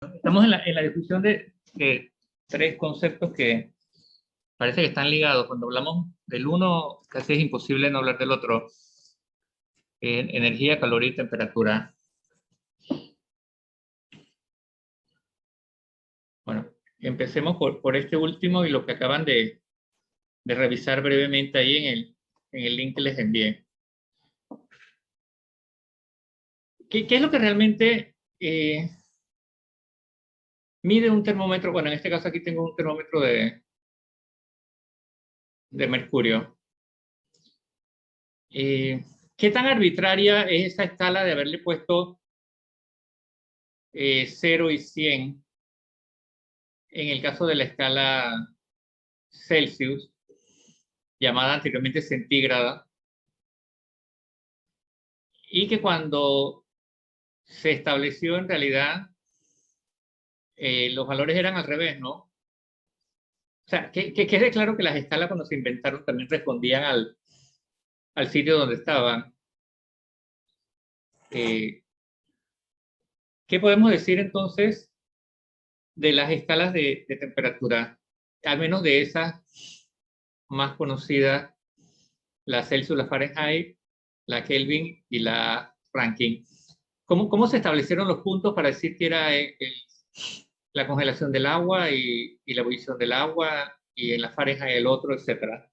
Estamos en la discusión de tres conceptos que parece que están ligados. Cuando hablamos del uno, casi es imposible no hablar del otro. Energía, calor y temperatura. Bueno, empecemos por este último y lo que acaban de revisar brevemente ahí en el link que les envié. ¿Qué es lo que realmente mide un termómetro? Bueno, en este caso aquí tengo un termómetro de mercurio. ¿Qué tan arbitraria es esa escala de haberle puesto 0 y 100 en el caso de la escala Celsius, llamada anteriormente centígrada, y que cuando se estableció en realidad los valores eran al revés, ¿no? O sea, que quede claro que las escalas cuando se inventaron también respondían al sitio donde estaban. ¿Qué podemos decir entonces de las escalas de temperatura? Al menos de esas más conocidas, la Celsius, la Fahrenheit, la Kelvin y la Rankine. ¿Cómo se establecieron los puntos para decir que era la congelación del agua y la ebullición del agua y en la Fahrenheit el otro, etcétera?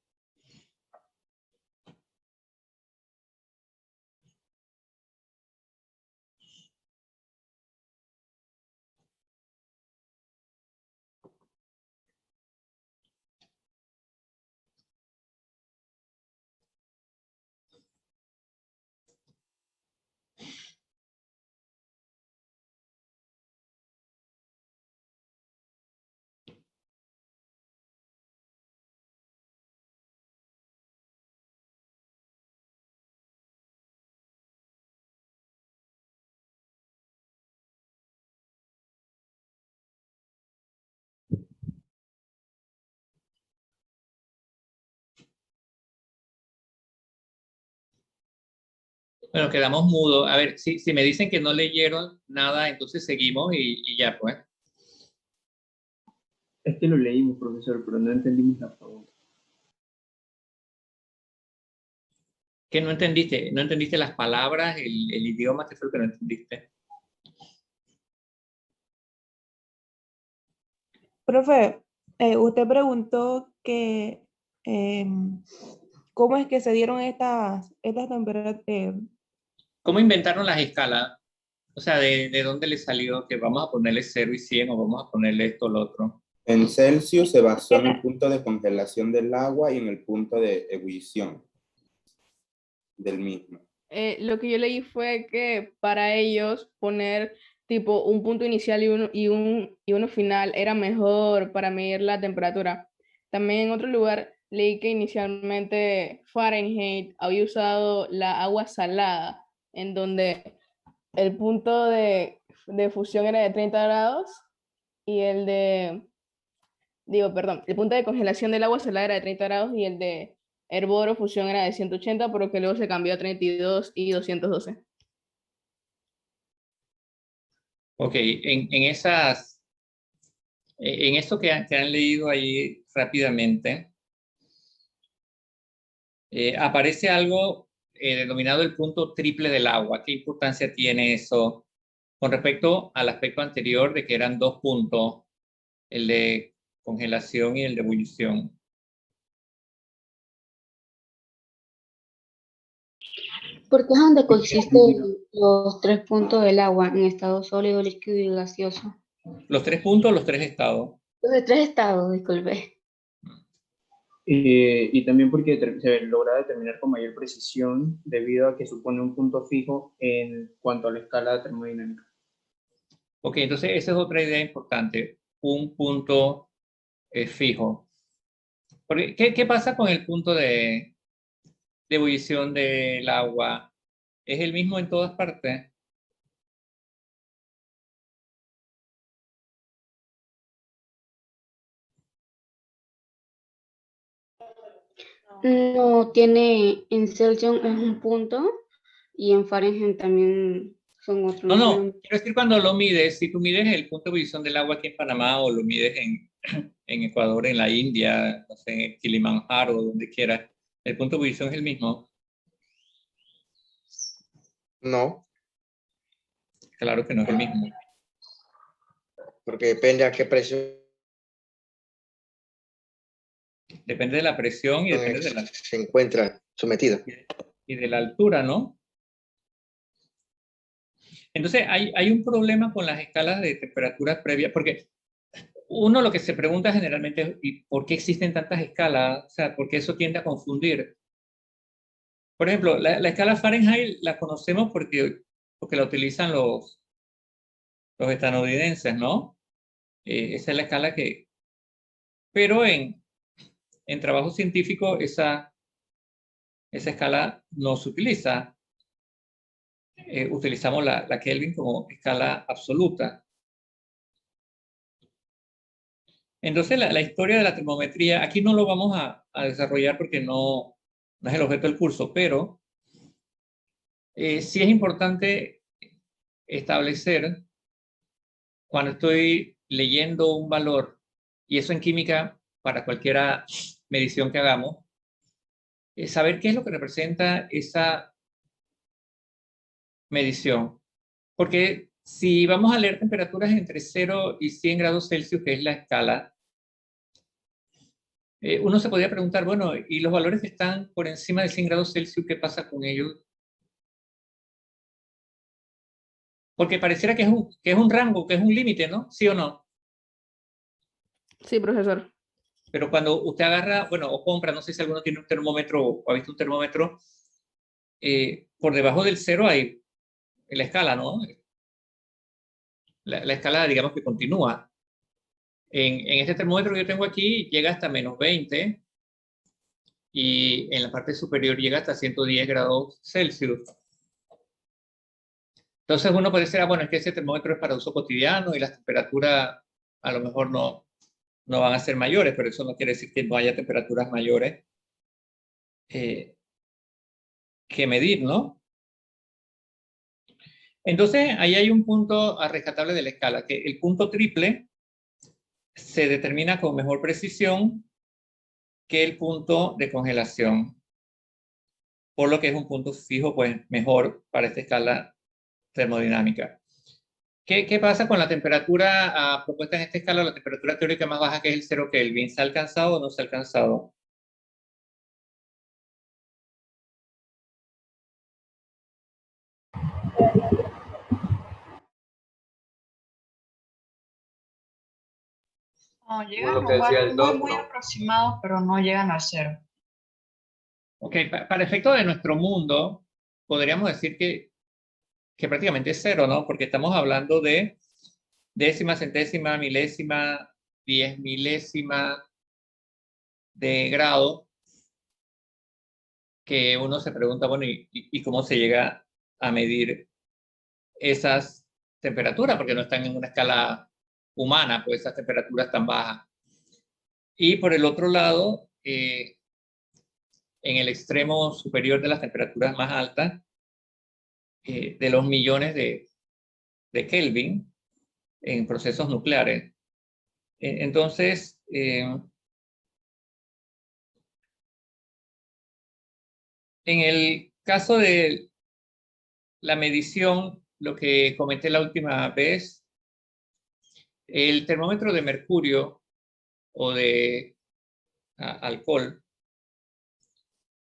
Bueno, quedamos mudos. A ver, si me dicen que no leyeron nada, entonces seguimos y ya pues. Es que lo leímos, profesor, pero no entendimos la pregunta. ¿Qué no entendiste? ¿No entendiste las palabras, el idioma? ¿Qué fue lo que no entendiste? Profe, usted preguntó que cómo es que se dieron estas temperaturas. ¿Cómo inventaron las escalas? O sea, ¿de dónde le salió que vamos a ponerle 0 y 100 o vamos a ponerle esto o lo otro? En Celsius se basó en el punto de congelación del agua y en el punto de ebullición del mismo. Lo que yo leí fue que para ellos poner tipo un punto inicial y uno final era mejor para medir la temperatura. También en otro lugar leí que inicialmente Fahrenheit había usado la agua salada, en donde el punto de fusión era de 30 grados y el punto de congelación del agua salada era de 30 grados y el de Herboro fusión era de 180, pero que luego se cambió a 32 y 212. Ok, en esto que han leído ahí rápidamente, aparece algo denominado el punto triple del agua. ¿Qué importancia tiene eso con respecto al aspecto anterior de que eran dos puntos, el de congelación y el de ebullición? Porque es donde consisten los tres puntos del agua, en estado sólido, líquido y gaseoso. Los tres puntos, los tres estados. Los de tres estados, disculpe. Y también porque se logra determinar con mayor precisión debido a que supone un punto fijo en cuanto a la escala termodinámica. Ok, entonces esa es otra idea importante, un punto fijo. Porque, ¿qué pasa con el punto de ebullición del agua? ¿Es el mismo en todas partes? No tiene, en Celsius es un punto y en Fahrenheit también son otros No, números. quiero decir cuando lo mides, si tú mides el punto de ebullición del agua aquí en Panamá o lo mides en Ecuador, en la India, no sé, en Kilimanjaro, donde quieras, el punto de ebullición es el mismo. No, Claro que no es el mismo. porque depende a qué presión Depende de la presión y depende de la, se encuentra sometida. y de la altura, ¿no? Entonces, hay un problema con las escalas de temperatura previa, porque uno lo que se pregunta generalmente es ¿y por qué existen tantas escalas? O sea, porque eso tiende a confundir. Por ejemplo, la escala Fahrenheit la conocemos porque la utilizan los estadounidenses, ¿no? Esa es la escala que... Pero en trabajo científico esa escala no se utiliza. Utilizamos la Kelvin como escala absoluta. Entonces, la historia de la termometría, aquí no lo vamos a desarrollar porque no es el objeto del curso, pero sí es importante establecer cuando estoy leyendo un valor, y eso en química para cualquier medición que hagamos, saber qué es lo que representa esa medición. Porque si vamos a leer temperaturas entre 0 y 100 grados Celsius, que es la escala, uno se podría preguntar, bueno, ¿y los valores que están por encima de 100 grados Celsius, qué pasa con ellos? Porque pareciera que es un rango, que es un límite, ¿no? ¿Sí o no? Sí, profesor. Pero cuando usted agarra, bueno, o compra, no sé si alguno tiene un termómetro o ha visto un termómetro, por debajo del 0 hay la escala, ¿no? La escala, digamos que continúa. En este termómetro que yo tengo aquí llega hasta menos 20 y en la parte superior llega hasta 110 grados Celsius. Entonces uno puede decir, bueno, es que ese termómetro es para uso cotidiano y las temperaturas a lo mejor no van a ser mayores, pero eso no quiere decir que no haya temperaturas mayores que medir, ¿no? Entonces ahí hay un punto rescatable de la escala, que el punto triple se determina con mejor precisión que el punto de congelación, por lo que es un punto fijo, pues mejor para esta escala termodinámica. ¿Qué pasa con la temperatura propuesta en esta escala, la temperatura teórica más baja, que es el 0 Kelvin? ¿Se ha alcanzado o no se ha alcanzado? No, llegan Lo a que decía el lugares doc, muy no. aproximados, pero no llegan al cero. Ok, para efecto de nuestro mundo, podríamos decir que prácticamente es 0, ¿no? Porque estamos hablando de décima, centésima, milésima, 10 milésima de grado, que uno se pregunta, bueno, ¿y cómo se llega a medir esas temperaturas? Porque no están en una escala humana, pues esas temperaturas tan bajas. Y por el otro lado, en el extremo superior de las temperaturas más altas, de los millones de Kelvin en procesos nucleares. Entonces, en el caso de la medición, lo que comenté la última vez, el termómetro de mercurio o de alcohol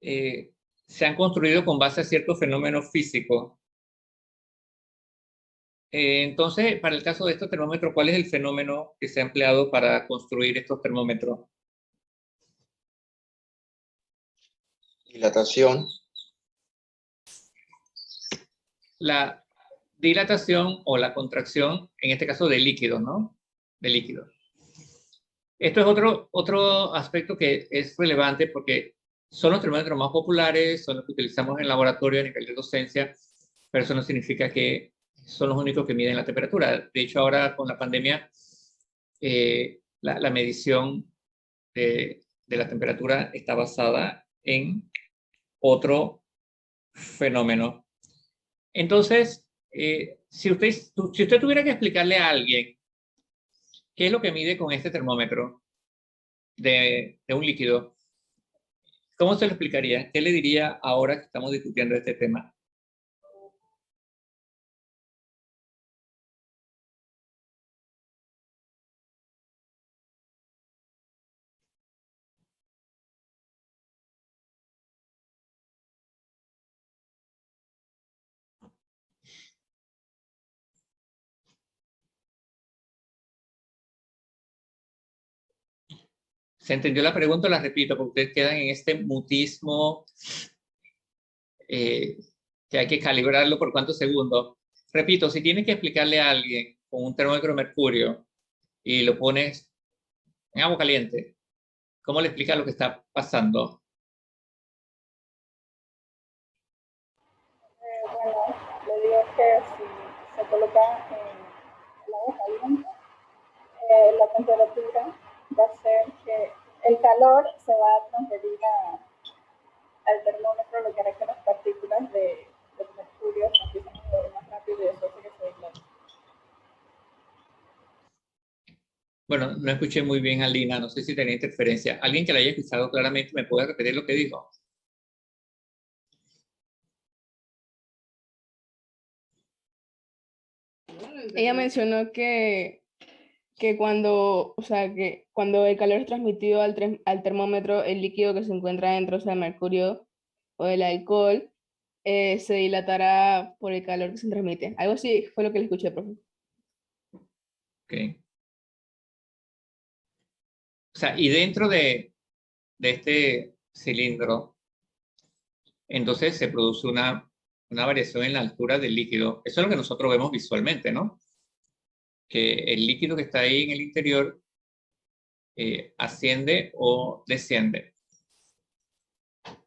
se han construido con base a ciertos fenómenos físicos. Entonces, para el caso de estos termómetros, ¿cuál es el fenómeno que se ha empleado para construir estos termómetros? Dilatación. La dilatación o la contracción, en este caso de líquidos, ¿no? De líquidos. Esto es otro aspecto que es relevante porque son los termómetros más populares, son los que utilizamos en laboratorio a nivel de docencia, pero eso no significa que son los únicos que miden la temperatura. De hecho, ahora con la pandemia, la medición de la temperatura está basada en otro fenómeno. Entonces, si usted tuviera que explicarle a alguien qué es lo que mide con este termómetro de un líquido, ¿cómo se lo explicaría? ¿Qué le diría ahora que estamos discutiendo este tema? ¿Se entendió la pregunta? La repito, porque ustedes quedan en este mutismo que hay que calibrarlo por cuántos segundos. Repito, si tienes que explicarle a alguien con un termómetro de mercurio y lo pones en agua caliente, ¿cómo le explicas lo que está pasando? Bueno, le digo que si se coloca en el agua caliente, la temperatura va a ser que el calor se va a transferir al termómetro, lo que hará que las partículas de mercurio se empiecen a mover más rápido y eso hace que se dilate. Bueno, no escuché muy bien a Lina, no sé si tenía interferencia. ¿Alguien que la haya escuchado claramente me puede repetir lo que dijo? Ella mencionó que cuando, o sea, que cuando el calor es transmitido al termómetro, el líquido que se encuentra dentro, o sea, el mercurio o el alcohol, se dilatará por el calor que se transmite. Algo así fue lo que le escuché, profe. Okay. O sea, y dentro de este cilindro, entonces se produce una variación en la altura del líquido. Eso es lo que nosotros vemos visualmente, ¿no? Que el líquido que está ahí en el interior asciende o desciende.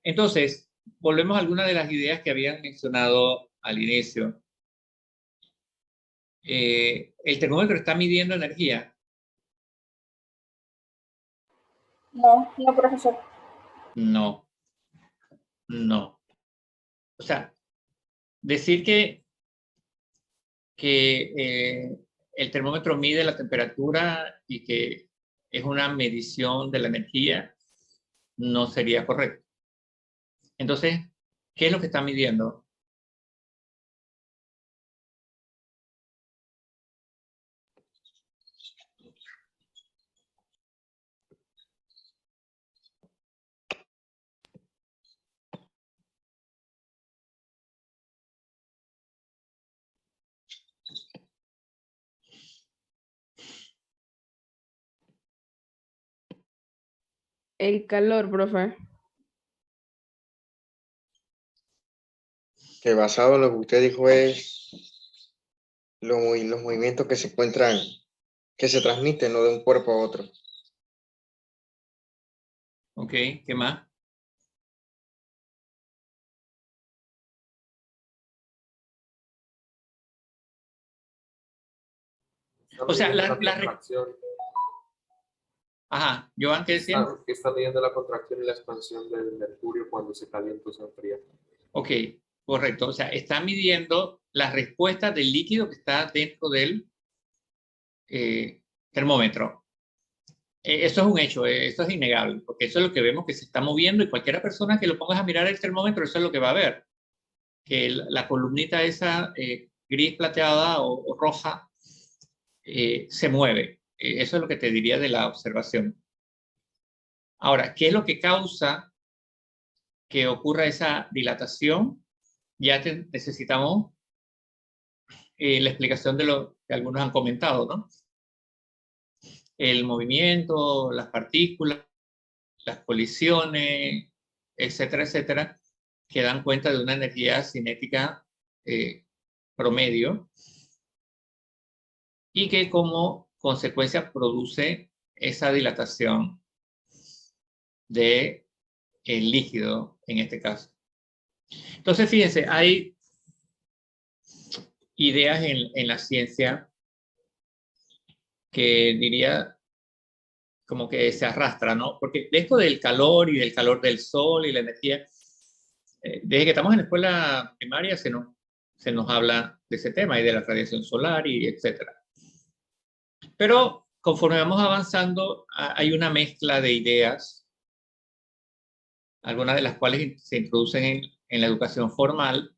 Entonces, volvemos a algunas de las ideas que habían mencionado al inicio. ¿El termómetro está midiendo energía? No, no, profesor. No. No. O sea, decir que el termómetro mide la temperatura y que es una medición de la energía no sería correcto. Entonces, ¿qué es lo que está midiendo? El calor, profe. Que basado en lo que usted dijo es los movimientos que se encuentran, que se transmiten, ¿no? De un cuerpo a otro. Ok, ¿qué más? O sea, Ajá, Joan, ¿qué decía? Que está midiendo la contracción y la expansión del mercurio cuando se calienta o se enfría. Ok, correcto. O sea, está midiendo la respuesta del líquido que está dentro del termómetro. Eso es un hecho, eso es innegable, porque eso es lo que vemos que se está moviendo y cualquiera persona que lo pongas a mirar el termómetro, eso es lo que va a ver. Que la columnita esa gris plateada o roja se mueve. Eso es lo que te diría de la observación. Ahora, ¿qué es lo que causa que ocurra esa dilatación? Ya necesitamos la explicación de lo que algunos han comentado, ¿no? El movimiento, las partículas, las colisiones, etcétera, etcétera, que dan cuenta de una energía cinética promedio y que como consecuencia produce esa dilatación del líquido en este caso. Entonces, fíjense, hay ideas en la ciencia que diría como que se arrastra, ¿no? Porque de esto del calor y del calor del sol y la energía, desde que estamos en la escuela primaria se nos habla de ese tema y de la radiación solar y etcétera. Pero conforme vamos avanzando, hay una mezcla de ideas, algunas de las cuales se introducen en la educación formal,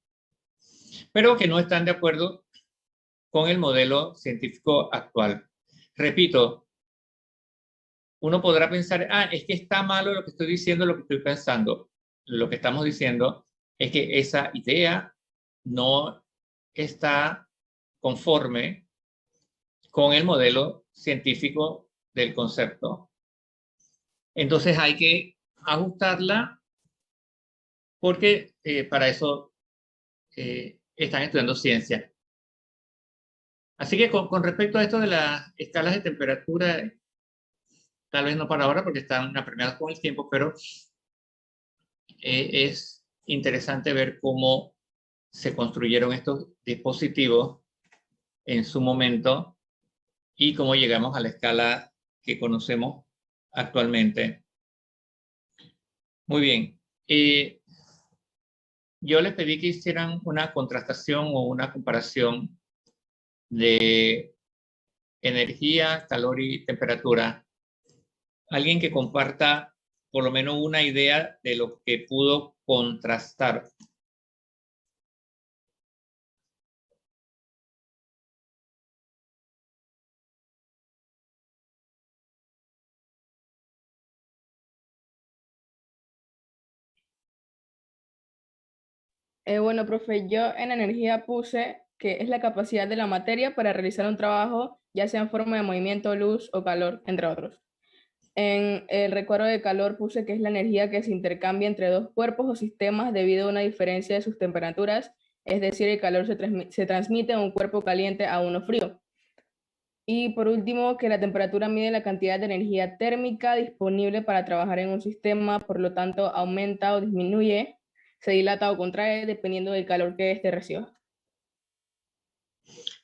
pero que no están de acuerdo con el modelo científico actual. Repito, uno podrá pensar, es que está malo lo que estoy diciendo, lo que estoy pensando. Lo que estamos diciendo es que esa idea no está conforme con el modelo científico del concepto. Entonces hay que ajustarla porque para eso están estudiando ciencia. Así que con respecto a esto de las escalas de temperatura, tal vez no para ahora porque están apremiados con el tiempo, pero es interesante ver cómo se construyeron estos dispositivos en su momento y cómo llegamos a la escala que conocemos actualmente. Muy bien. Yo les pedí que hicieran una contrastación o una comparación de energía, calor y temperatura. Alguien que comparta por lo menos una idea de lo que pudo contrastar. Bueno, profe, yo en energía puse que es la capacidad de la materia para realizar un trabajo, ya sea en forma de movimiento, luz o calor, entre otros. En el recuadro de calor puse que es la energía que se intercambia entre dos cuerpos o sistemas debido a una diferencia de sus temperaturas, es decir, el calor se transmite de un cuerpo caliente a uno frío. Y por último, que la temperatura mide la cantidad de energía térmica disponible para trabajar en un sistema, por lo tanto aumenta o disminuye, se dilata o contrae dependiendo del calor que éste reciba.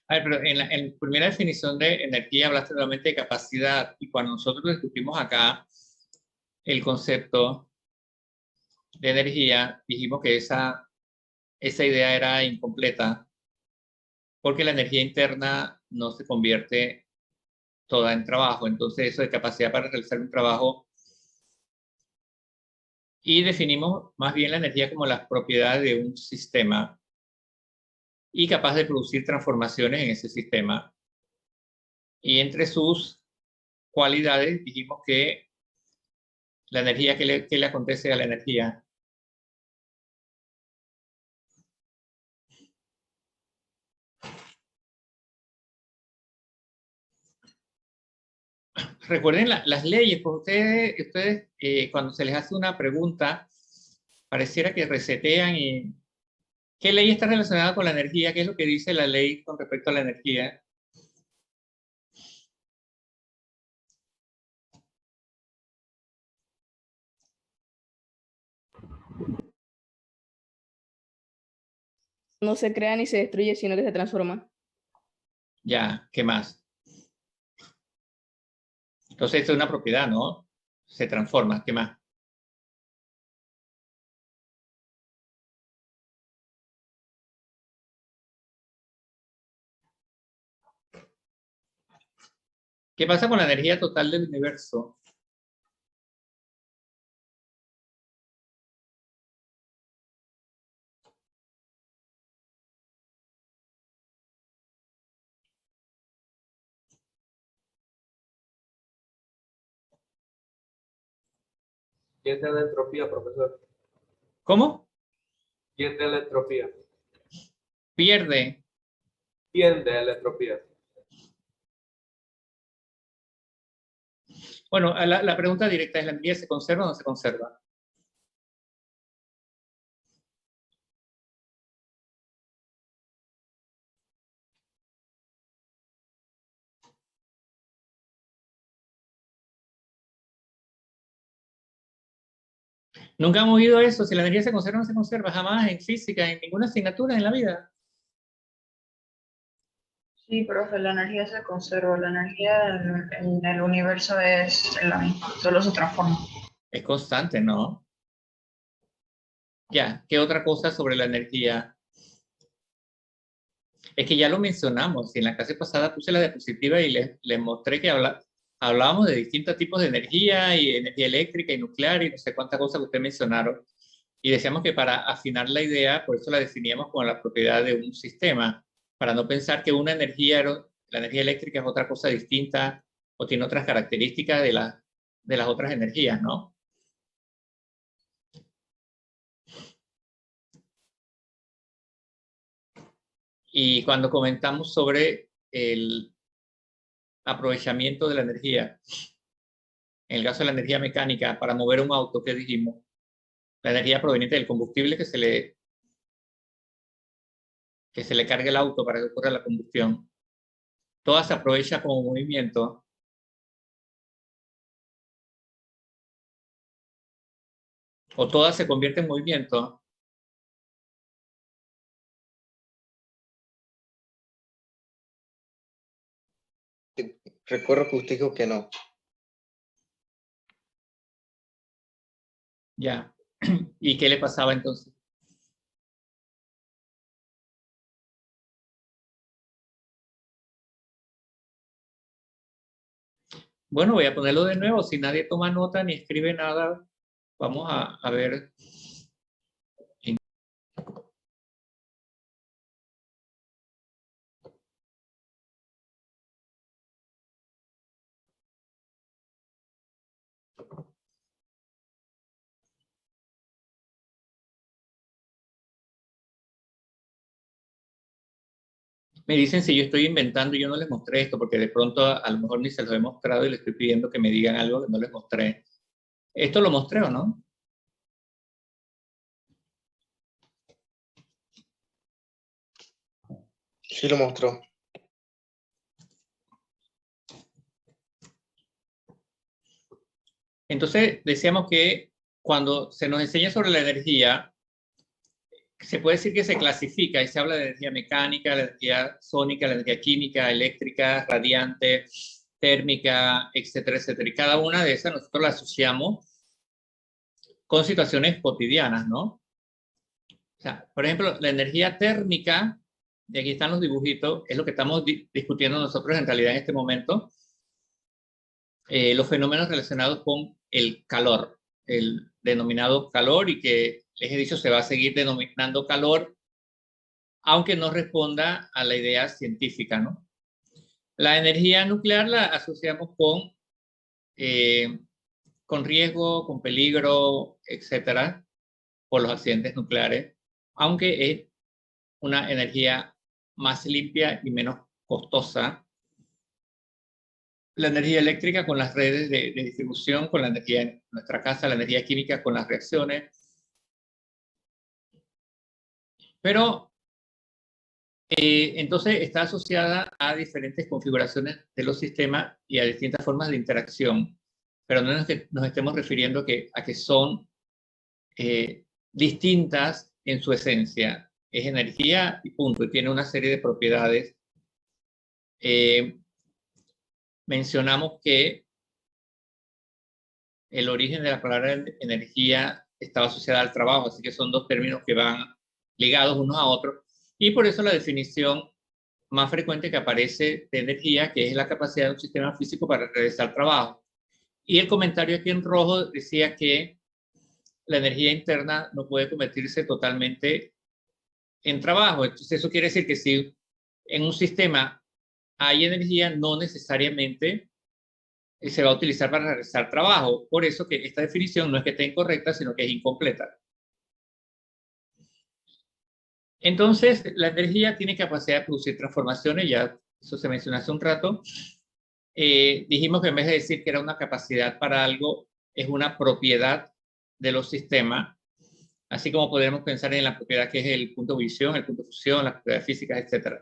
A ver, pero en la primera definición de energía hablaste nuevamente de capacidad y cuando nosotros discutimos acá el concepto de energía, dijimos que esa idea era incompleta porque la energía interna no se convierte toda en trabajo. Entonces eso de capacidad para realizar un trabajo y definimos más bien la energía como las propiedades de un sistema y capaz de producir transformaciones en ese sistema. Y entre sus cualidades dijimos que la energía, ¿qué le acontece a la energía? Recuerden las leyes, pues ustedes cuando se les hace una pregunta, pareciera que resetean y... ¿Qué ley está relacionada con la energía? ¿Qué es lo que dice la ley con respecto a la energía? No se crea ni se destruye, sino que se transforma. Ya, ¿qué más? Entonces, esto es una propiedad, ¿no? Se transforma, ¿qué más? ¿Qué pasa con la energía total del universo? Tiende a la entropía, profesor. ¿Cómo? Tiende a la entropía. Pierde. Tiende a la entropía. Bueno, la pregunta directa es, ¿la energía se conserva o no se conserva? Nunca hemos oído eso, si la energía se conserva o no se conserva, jamás en física, en ninguna asignatura en la vida. Sí, profe, la energía se conserva, la energía en el universo es la misma, solo se transforma. Es constante, ¿no? Ya, ¿qué otra cosa sobre la energía? Es que ya lo mencionamos, y en la clase pasada puse la diapositiva y les mostré que hablábamos de distintos tipos de energía, y energía eléctrica y nuclear, y no sé cuántas cosas que ustedes mencionaron. Y decíamos que para afinar la idea, por eso la definíamos como la propiedad de un sistema, para no pensar que una energía, la energía eléctrica es otra cosa distinta o tiene otras características de las otras energías, ¿no? Y cuando comentamos sobre el aprovechamiento de la energía, en el caso de la energía mecánica, para mover un auto, ¿qué dijimos? La energía proveniente del combustible que se le cargue el auto para que ocurra la combustión. Toda se aprovecha como movimiento. O toda se convierte en movimiento. Recuerdo que usted dijo que no. Ya. ¿Y qué le pasaba entonces? Bueno, voy a ponerlo de nuevo. Si nadie toma nota ni escribe nada, vamos a ver. Me dicen si yo estoy inventando y yo no les mostré esto, porque de pronto a lo mejor ni se los he mostrado y les estoy pidiendo que me digan algo que no les mostré. ¿Esto lo mostré o no? Sí lo mostró. Entonces, decíamos que cuando se nos enseña sobre la energía, se puede decir que se clasifica y se habla de energía mecánica, la energía sónica, la energía química, eléctrica, radiante, térmica, etcétera, etcétera. Y cada una de esas nosotros la asociamos con situaciones cotidianas, ¿no? O sea, por ejemplo, la energía térmica, y aquí están los dibujitos, es lo que estamos discutiendo nosotros en realidad en este momento. Los fenómenos relacionados con el calor, el denominado calor, y que les he dicho se va a seguir denominando calor, aunque no responda a la idea científica, ¿no? La energía nuclear la asociamos con riesgo, con peligro, etcétera, por los accidentes nucleares, aunque es una energía más limpia y menos costosa. La energía eléctrica con las redes de distribución, con la energía en nuestra casa, la energía química con las reacciones. Pero entonces está asociada a diferentes configuraciones de los sistemas y a distintas formas de interacción. Pero no nos estemos refiriendo a que son distintas en su esencia. Es energía y punto, y tiene una serie de propiedades. Mencionamos que el origen de la palabra energía estaba asociada al trabajo, así que son dos términos que van ligados unos a otros, y por eso la definición más frecuente que aparece de energía, que es la capacidad de un sistema físico para realizar trabajo. Y el comentario aquí en rojo decía que la energía interna no puede convertirse totalmente en trabajo. Entonces eso quiere decir que si en un sistema hay energía, no necesariamente se va a utilizar para realizar trabajo. Por eso que esta definición no es que esté incorrecta, sino que es incompleta. Entonces, la energía tiene capacidad de producir transformaciones, ya eso se mencionó hace un rato. Dijimos que en vez de decir que era una capacidad para algo, es una propiedad de los sistemas, así como podemos pensar en la propiedad que es el punto de ebullición, el punto de fusión, las propiedades físicas, etc.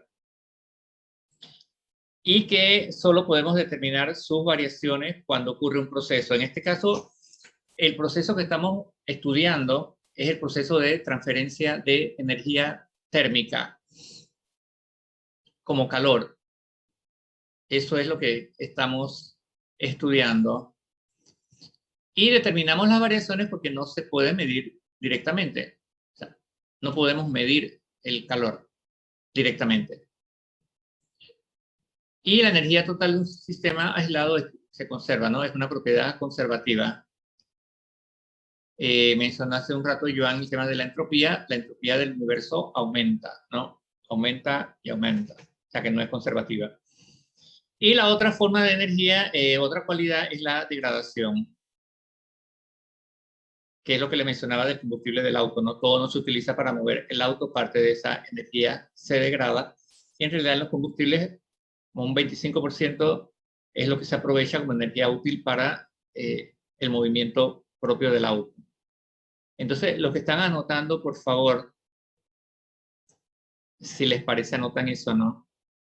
Y que solo podemos determinar sus variaciones cuando ocurre un proceso. En este caso, el proceso que estamos estudiando es el proceso de transferencia de energía térmica como calor. Eso es lo que estamos estudiando. Y determinamos las variaciones porque no se puede medir directamente. O sea, no podemos medir el calor directamente. Y la energía total de un sistema aislado se conserva, ¿no? Es una propiedad conservativa. Mencionó hace un rato, Joan, el tema de la entropía. La entropía del universo aumenta, ¿no? Aumenta y aumenta. O sea que no es conservativa. Y la otra forma de energía, otra cualidad es la degradación, que es lo que le mencionaba del combustible del auto, ¿no? Todo no se utiliza para mover el auto, parte de esa energía se degrada. Y en realidad los combustibles, un 25% es lo que se aprovecha como energía útil para el movimiento propio del auto. Entonces, los que están anotando, por favor, si les parece, anotan eso, ¿no?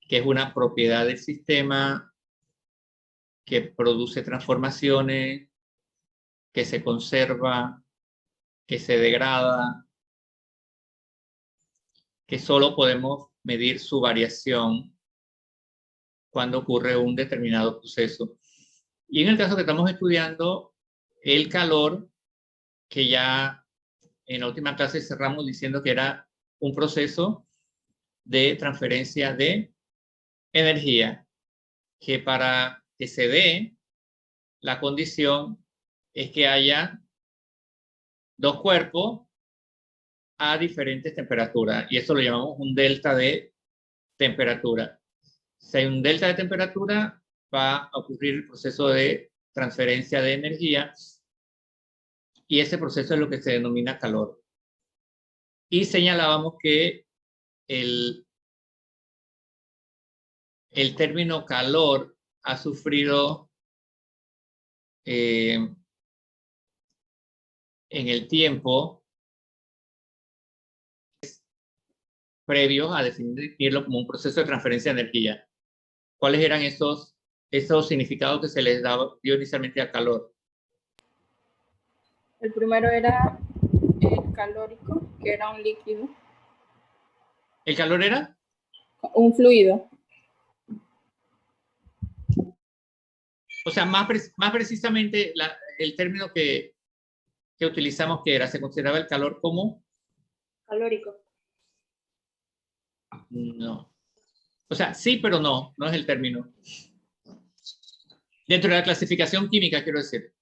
Que es una propiedad del sistema, que produce transformaciones, que se conserva, que se degrada, que solo podemos medir su variación cuando ocurre un determinado proceso. Y en el caso que estamos estudiando, el calor, que ya en la última clase cerramos diciendo que era un proceso de transferencia de energía, que para que se dé la condición es que haya dos cuerpos a diferentes temperaturas, y eso lo llamamos un delta de temperatura. Si hay un delta de temperatura, va a ocurrir el proceso de transferencia de energía, y ese proceso es lo que se denomina calor. Y señalábamos que el término calor ha sufrido en el tiempo previos a definirlo como un proceso de transferencia de energía. ¿Cuáles eran esos significados que se les dio inicialmente a calor? El primero era el calórico, que era un líquido, ¿El calor era? un fluido. O sea, más precisamente el término que utilizamos, que era, se consideraba el calor como... Calórico. No. O sea, sí, pero no es el término. Dentro de la clasificación química, quiero decir.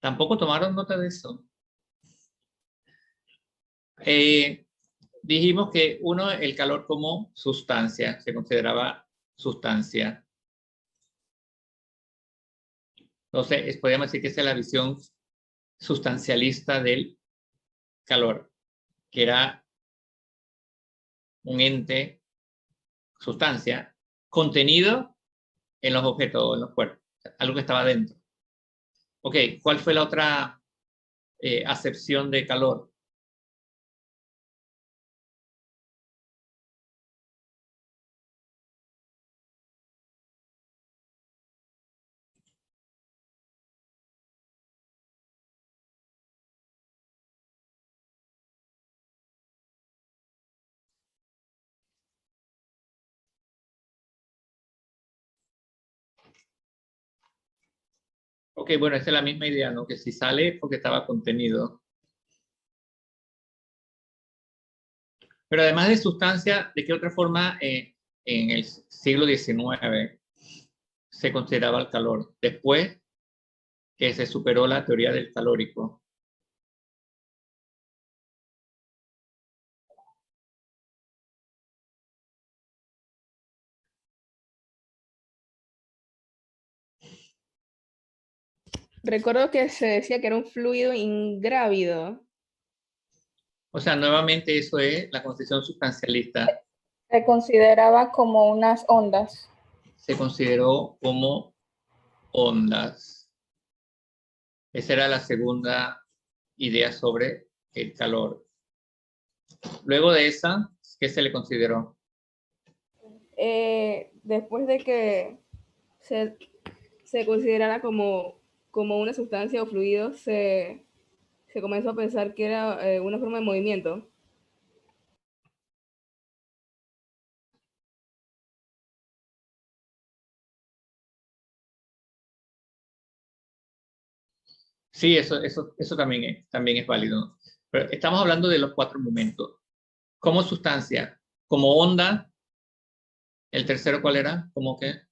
Tampoco tomaron nota de eso. Dijimos que uno, el calor como sustancia, se consideraba sustancia. Entonces, podríamos decir que esa es la visión sustancialista del calor, que era un ente, sustancia, contenido en los objetos, en los cuerpos, algo que estaba dentro. Ok, ¿cuál fue la otra acepción de calor? Ok, bueno, esa es la misma idea, ¿no? Que si sale porque estaba contenido. Pero además de sustancia, ¿de qué otra forma en el siglo XIX se consideraba el calor? Después que se superó la teoría del calórico. Recuerdo que se decía que era un fluido ingrávido. O sea, nuevamente eso es la concepción sustancialista. Se consideraba como unas ondas. Se consideró como ondas. Esa era la segunda idea sobre el calor. Luego de esa, ¿qué se le consideró? Después de que se considerara como una sustancia o fluido, se comenzó a pensar que era una forma de movimiento. Sí, eso también es válido, ¿no? Pero estamos hablando de los 4 momentos. Como sustancia, como onda. ¿El tercero cuál era? ¿Cómo qué?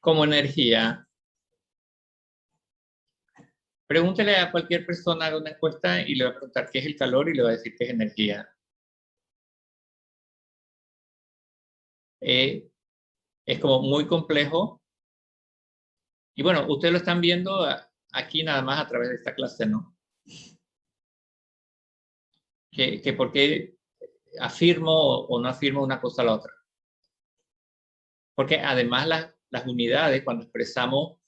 Como energía. Pregúntele a cualquier persona, haga una encuesta y le va a preguntar qué es el calor y le va a decir qué es energía. Es como muy complejo. Y bueno, ustedes lo están viendo aquí nada más a través de esta clase, ¿no? Que por qué afirmo o no afirmo una cosa a la otra. Porque además las unidades, cuando expresamos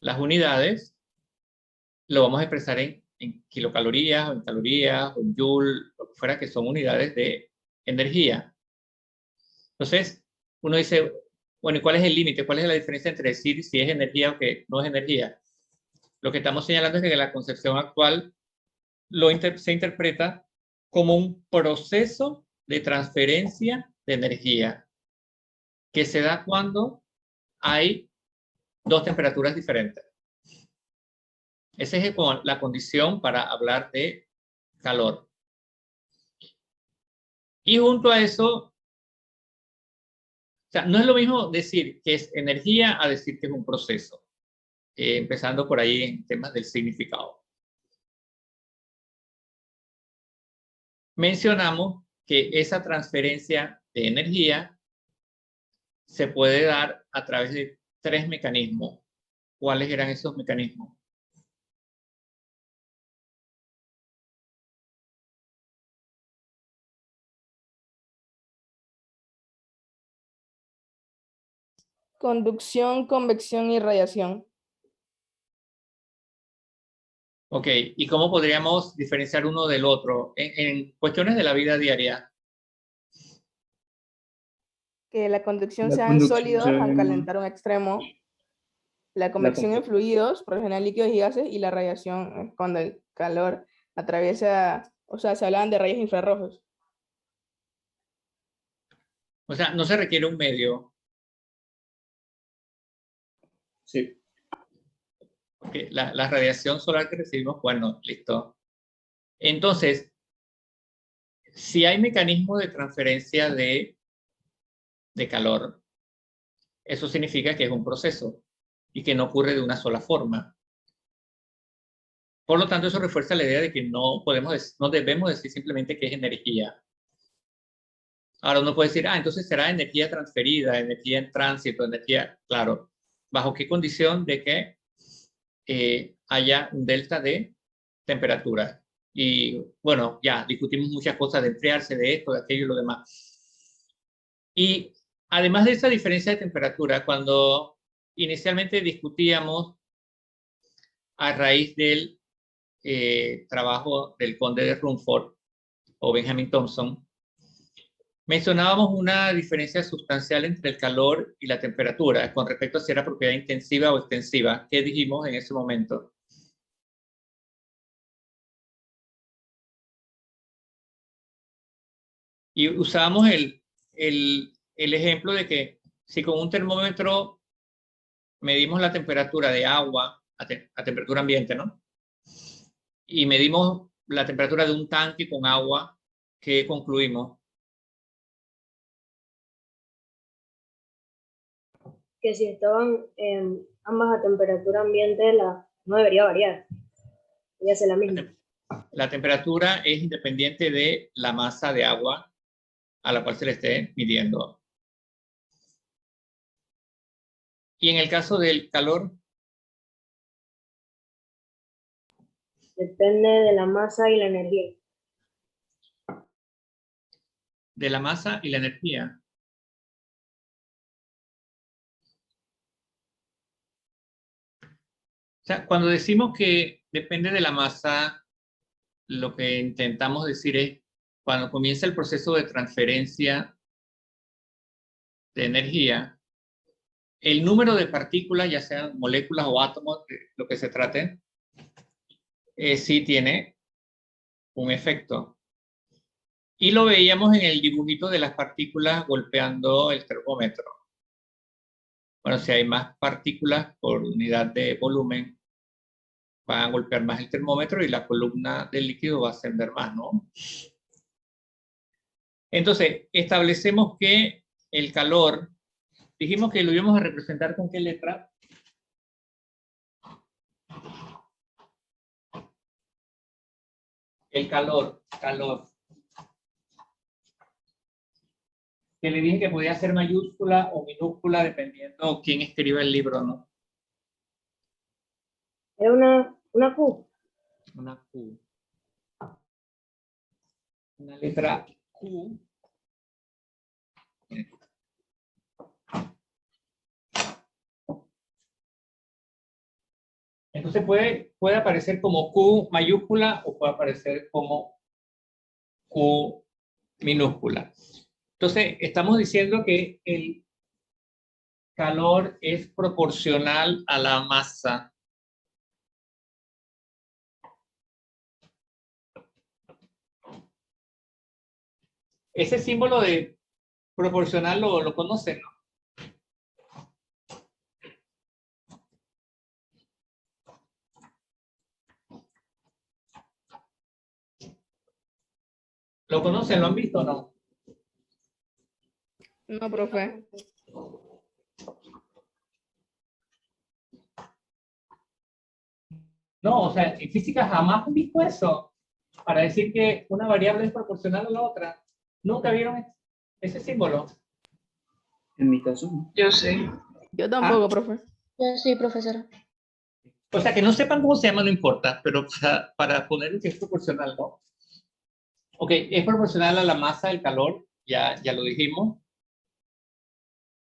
las unidades, lo vamos a expresar en kilocalorías, o en calorías, o en joule, lo que fuera, que son unidades de energía. Entonces, uno dice, bueno, ¿y cuál es el límite? ¿Cuál es la diferencia entre decir si es energía o que no es energía? Lo que estamos señalando es que la concepción actual se interpreta como un proceso de transferencia de energía que se da cuando hay 2 temperaturas diferentes. Esa es como la condición para hablar de calor. Y junto a eso, o sea, no es lo mismo decir que es energía a decir que es un proceso. Empezando por ahí en temas del significado. Mencionamos que esa transferencia de energía se puede dar a través de 3 mecanismos. ¿Cuáles eran esos mecanismos? Conducción, convección y radiación. Ok, ¿y cómo podríamos diferenciar uno del otro en cuestiones de la vida diaria? Que la conducción La sea en conducción sólidos se- al calentar un extremo. La convección en fluidos, por lo general líquidos y gases, y la radiación es cuando el calor atraviesa, o sea, se hablaban de rayos infrarrojos. O sea, no se requiere un medio. Sí. Porque la radiación solar que recibimos, bueno, listo. Entonces, si hay mecanismos de transferencia de calor, eso significa que es un proceso y que no ocurre de una sola forma. Por lo tanto, eso refuerza la idea de que no debemos decir simplemente que es energía. Ahora uno puede decir, entonces será energía transferida, energía en tránsito, energía, claro. ¿Bajo qué condición de que haya un delta de temperatura? Y bueno, ya discutimos muchas cosas de enfriarse, de esto, de aquello y lo demás. Y además de esa diferencia de temperatura, cuando inicialmente discutíamos a raíz del trabajo del conde de Rumford o Benjamin Thompson, mencionábamos una diferencia sustancial entre el calor y la temperatura con respecto a si era propiedad intensiva o extensiva. ¿Qué dijimos en ese momento? Y usábamos el ejemplo de que si con un termómetro medimos la temperatura de agua a temperatura ambiente, ¿no? Y medimos la temperatura de un tanque con agua, ¿qué concluimos? Que si estaban ambas a temperatura ambiente, no debería variar, debería ser la misma. La temperatura es independiente de la masa de agua a la cual se le esté midiendo. Y en el caso del calor, Depende de la masa y la energía. de la masa y la energía. O sea, cuando decimos que depende de la masa, lo que intentamos decir es, cuando comienza el proceso de transferencia de energía, el número de partículas, ya sean moléculas o átomos, lo que se trate, sí tiene un efecto. Y lo veíamos en el dibujito de las partículas golpeando el termómetro. Bueno, si hay más partículas por unidad de volumen, van a golpear más el termómetro y la columna del líquido va a ascender más, ¿no? Entonces, establecemos que el calor, dijimos que lo íbamos a representar con qué letra. El calor. Que le dije que podía ser mayúscula o minúscula dependiendo quién escriba el libro, ¿no? Era una Q. Una Q. Una letra Q. Entonces puede aparecer como Q mayúscula o puede aparecer como Q minúscula. Entonces, estamos diciendo que el calor es proporcional a la masa. Ese símbolo de proporcional lo conocen, ¿no? ¿Lo conocen? ¿Lo han visto o no? No, profe. No, o sea, en física jamás han visto eso. Para decir que una variable es proporcional a la otra. ¿Nunca vieron ese símbolo? En mi caso, no. Yo sí. Yo tampoco, Ah. profe. Yo sí, profesora. O sea, que no sepan cómo se llama no importa, pero para poner que es proporcional, ¿no? Ok, es proporcional a la masa del calor, ya lo dijimos.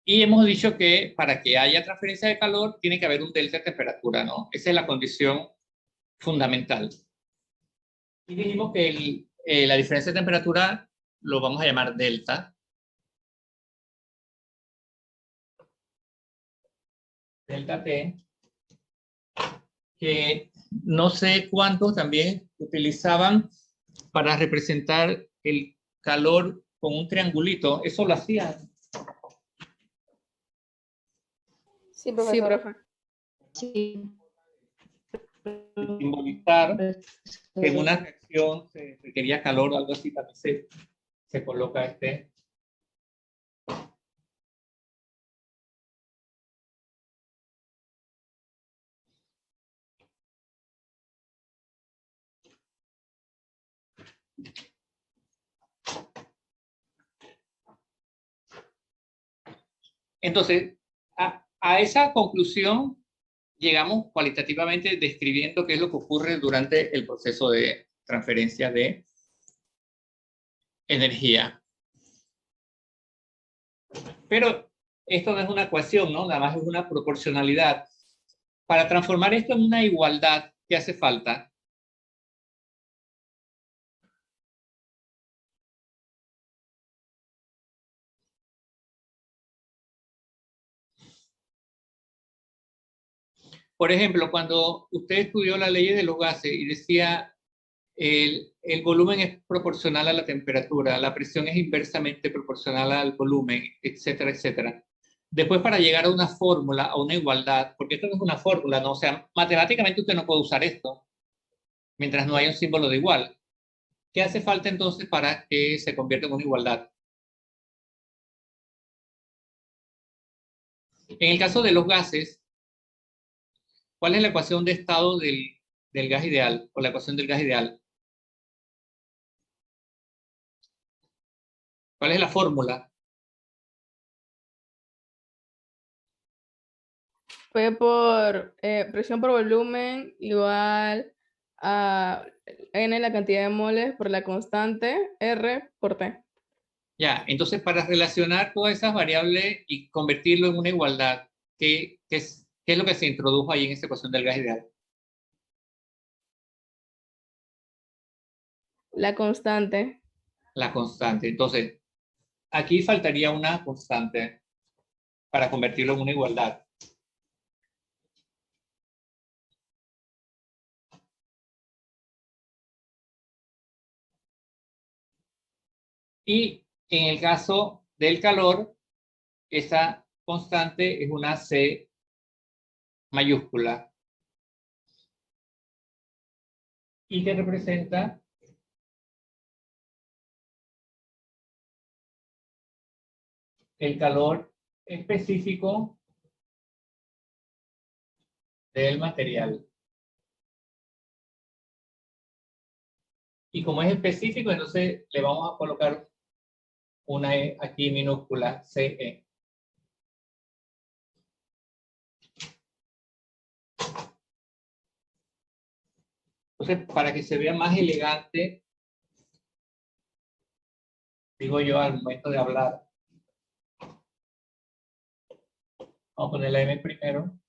Y hemos dicho que para que haya transferencia de calor tiene que haber un delta de temperatura, ¿no? Esa es la condición fundamental. Y dijimos que la diferencia de temperatura lo vamos a llamar delta. Delta T. Que no sé cuántos también utilizaban para representar el calor con un triangulito. Eso lo hacían. Sí, Sí, profesor. profe. Sí. Simbolizar que en una reacción se requería calor o algo así, también se coloca este. Entonces, a esa conclusión llegamos cualitativamente describiendo qué es lo que ocurre durante el proceso de transferencia de energía. Pero esto no es una ecuación, ¿no? Nada más es una proporcionalidad. Para transformar esto en una igualdad, ¿qué hace falta? Por ejemplo, cuando usted estudió la ley de los gases y decía el volumen es proporcional a la temperatura, la presión es inversamente proporcional al volumen, etcétera, etcétera. Después, para llegar a una fórmula, a una igualdad, porque esto no es una fórmula, ¿no? O sea, matemáticamente usted no puede usar esto mientras no haya un símbolo de igual. ¿Qué hace falta entonces para que se convierta en una igualdad? En el caso de los gases, ¿cuál es la ecuación de estado del gas ideal o la ecuación del gas ideal? ¿Cuál es la fórmula? Fue por presión por volumen igual a N la cantidad de moles por la constante R por T. Ya, entonces para relacionar todas esas variables y convertirlo en una igualdad, ¿qué es lo que se introdujo ahí en esa ecuación del gas ideal? La constante. La constante. Entonces, aquí faltaría una constante para convertirlo en una igualdad. Y en el caso del calor, esa constante es una C mayúscula. Y que representa el calor específico del material. Y como es específico, entonces le vamos a colocar una E aquí minúscula, CE. Entonces, para que se vea más elegante, digo yo al momento de hablar, vamos a poner la M primero.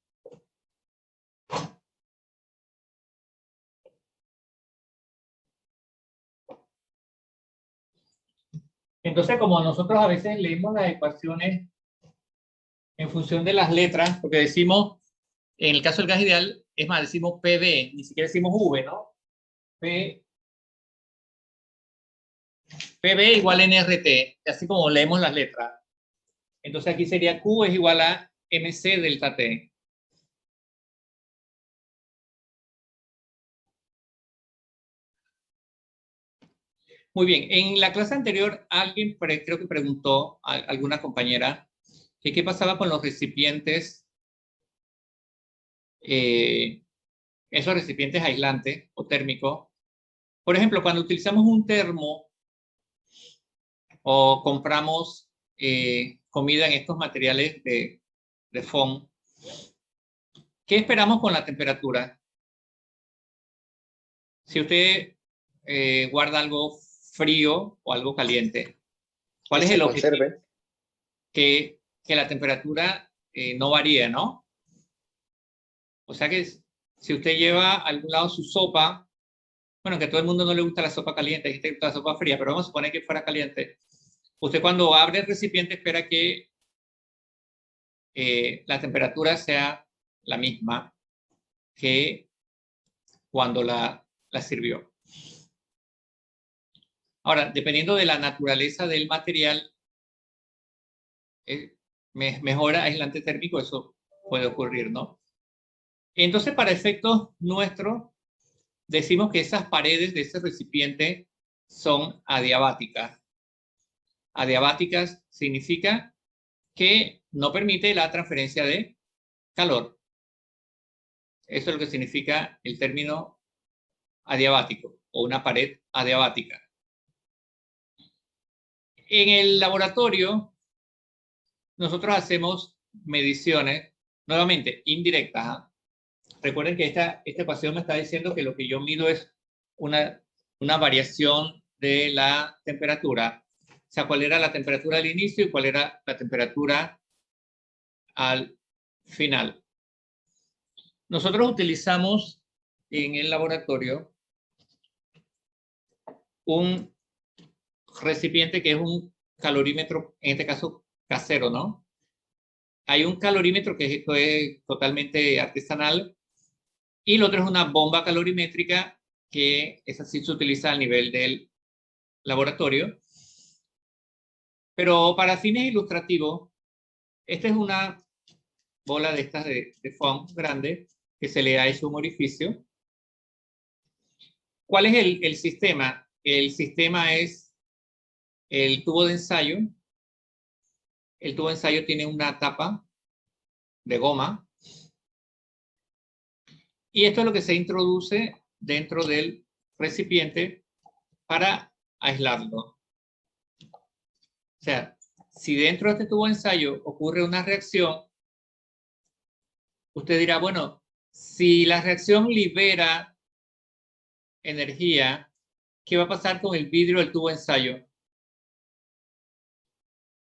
Entonces, como nosotros a veces leemos las ecuaciones en función de las letras, porque decimos, en el caso del gas ideal, es más, decimos PV, ni siquiera decimos V, ¿no? PV igual a NRT, así como leemos las letras. Entonces aquí sería Q es igual a MC delta T. Muy bien, en la clase anterior alguien creo que preguntó, a alguna compañera, que qué pasaba con los recipientes, esos recipientes aislantes o térmicos. Por ejemplo, cuando utilizamos un termo o compramos comida en estos materiales de foam, ¿qué esperamos con la temperatura? Si usted guarda algo frío o algo caliente, ¿cuál es el objetivo? Que la temperatura no varíe, ¿no? O sea que si usted lleva a algún lado su sopa, bueno, que a todo el mundo no le gusta la sopa caliente, hay gente que le gusta la sopa fría, pero vamos a suponer que fuera caliente. Usted cuando abre el recipiente espera que la temperatura sea la misma que cuando la sirvió. Ahora, dependiendo de la naturaleza del material, mejora aislante térmico, eso puede ocurrir, ¿no? Entonces, para efectos nuestros, decimos que esas paredes de ese recipiente son adiabáticas. Adiabáticas significa que no permite la transferencia de calor. Eso es lo que significa el término adiabático o una pared adiabática. En el laboratorio, nosotros hacemos mediciones, nuevamente, indirectas. ¿Ah? Recuerden que esta ecuación me está diciendo que lo que yo mido es una variación de la temperatura. O sea, cuál era la temperatura al inicio y cuál era la temperatura al final. Nosotros utilizamos en el laboratorio un recipiente que es un calorímetro, en este caso casero, ¿no? Hay un calorímetro que esto es totalmente artesanal y el otro es una bomba calorimétrica que esa sí se utiliza a nivel del laboratorio. Pero para fines ilustrativos, esta es una bola de estas de foam grande que se le ha hecho un orificio. ¿Cuál es el sistema? El sistema es el tubo de ensayo. El tubo de ensayo tiene una tapa de goma. Y esto es lo que se introduce dentro del recipiente para aislarlo. O sea, si dentro de este tubo de ensayo ocurre una reacción, usted dirá, bueno, si la reacción libera energía, ¿qué va a pasar con el vidrio del tubo de ensayo?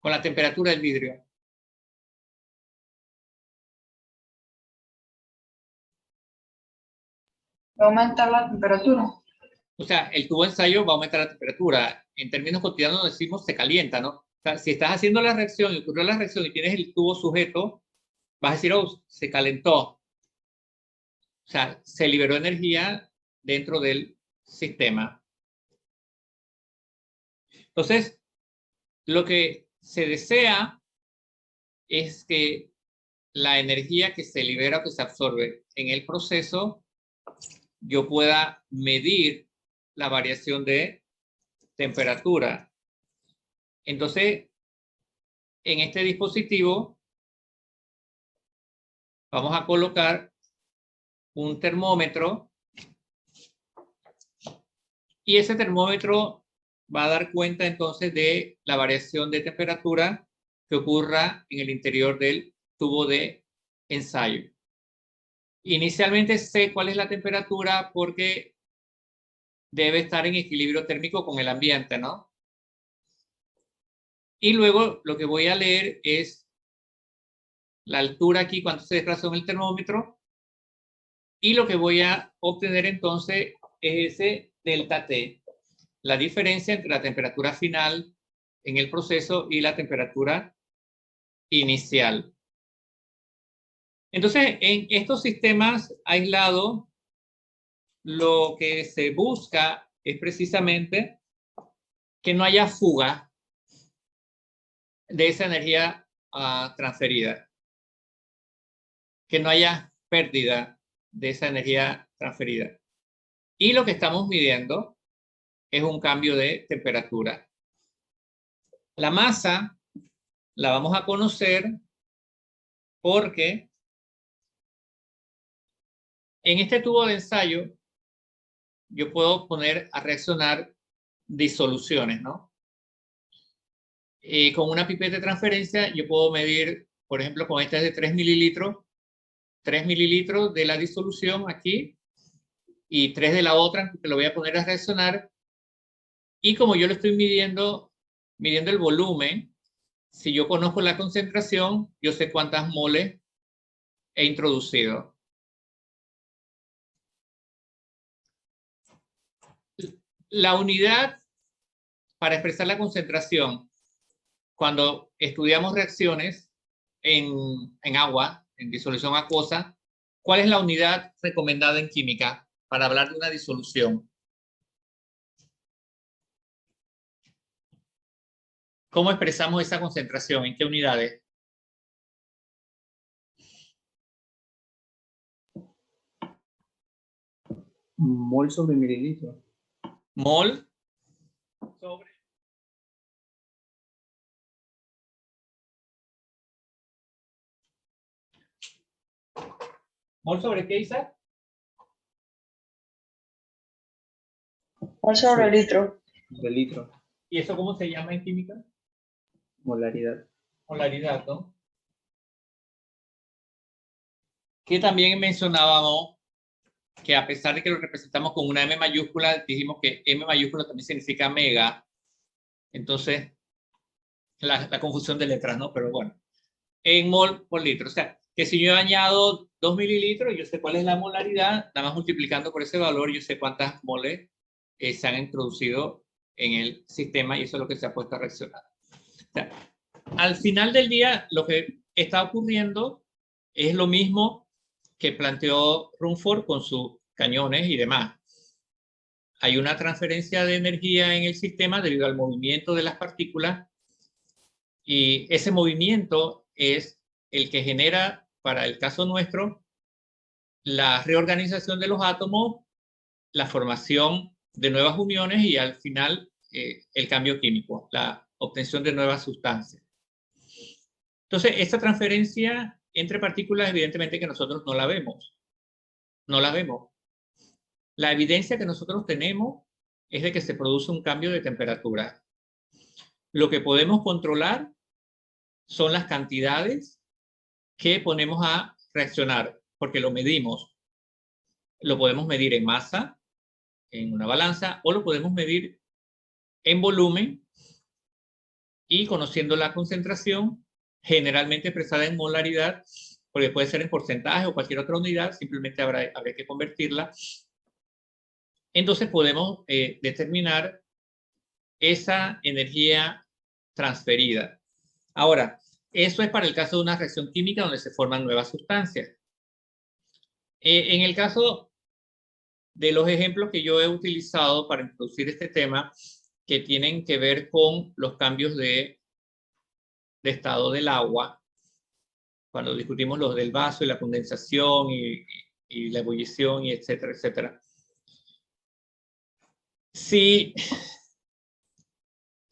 Con la temperatura del vidrio. Va a aumentar la temperatura. O sea, el tubo de ensayo va a aumentar la temperatura. En términos cotidianos decimos se calienta, ¿no? O sea, si estás haciendo la reacción y ocurrió la reacción y tienes el tubo sujeto, vas a decir, oh, se calentó. O sea, se liberó energía dentro del sistema. Entonces, Lo que se desea es que la energía que se libera o que se absorbe en el proceso, yo pueda medir la variación de temperatura. Entonces, en este dispositivo vamos a colocar un termómetro y ese termómetro va a dar cuenta entonces de la variación de temperatura que ocurra en el interior del tubo de ensayo. Inicialmente sé cuál es la temperatura porque debe estar en equilibrio térmico con el ambiente, ¿no? Y luego lo que voy a leer es la altura aquí cuando se desplazó en el termómetro y lo que voy a obtener entonces es ese delta T, la diferencia entre la temperatura final en el proceso y la temperatura inicial. Entonces, en estos sistemas aislados, lo que se busca es precisamente que no haya fuga de esa energía transferida, que no haya pérdida de esa energía transferida. Y lo que estamos midiendo es un cambio de temperatura. La masa la vamos a conocer porque en este tubo de ensayo yo puedo poner a reaccionar disoluciones, ¿no? Con una pipeta de transferencia yo puedo medir, por ejemplo, con esta es de 3 mililitros de la disolución aquí y 3 de la otra, que lo voy a poner a reaccionar. Y como yo lo estoy midiendo el volumen, si yo conozco la concentración, yo sé cuántas moles he introducido. La unidad para expresar la concentración, cuando estudiamos reacciones en agua, en disolución acuosa, ¿cuál es la unidad recomendada en química para hablar de una disolución? ¿Cómo expresamos esa concentración? ¿En qué unidades? Mol sobre mililitro. Mol sobre. ¿Mol sobre qué, Isaac? Mol sobre litro. De litro. ¿Y eso cómo se llama en química? Molaridad. Molaridad, ¿no? Que también mencionábamos que a pesar de que lo representamos con una M mayúscula, dijimos que M mayúscula también significa mega. Entonces, la confusión de letras, ¿no? Pero bueno, en mol por litro. O sea, que si yo añado 2 mililitros, yo sé cuál es la molaridad, nada más multiplicando por ese valor, yo sé cuántas moles se han introducido en el sistema y eso es lo que se ha puesto a reaccionar. O sea, al final del día, lo que está ocurriendo es lo mismo que planteó Rumford con sus cañones y demás. Hay una transferencia de energía en el sistema debido al movimiento de las partículas y ese movimiento es el que genera, para el caso nuestro, la reorganización de los átomos, la formación de nuevas uniones y al final el cambio químico, la obtención de nuevas sustancias. Entonces, esta transferencia entre partículas, evidentemente que nosotros no la vemos. No la vemos. La evidencia que nosotros tenemos es de que se produce un cambio de temperatura. Lo que podemos controlar son las cantidades que ponemos a reaccionar, porque lo medimos. Lo podemos medir en masa, en una balanza, o lo podemos medir en volumen y conociendo la concentración, generalmente expresada en molaridad, porque puede ser en porcentaje o cualquier otra unidad, simplemente habría que convertirla. Entonces podemos determinar esa energía transferida. Ahora, eso es para el caso de una reacción química donde se forman nuevas sustancias. En el caso de los ejemplos que yo he utilizado para introducir este tema, que tienen que ver con los cambios de de estado del agua, cuando discutimos los del vaso y la condensación y la ebullición y etcétera, etcétera. Si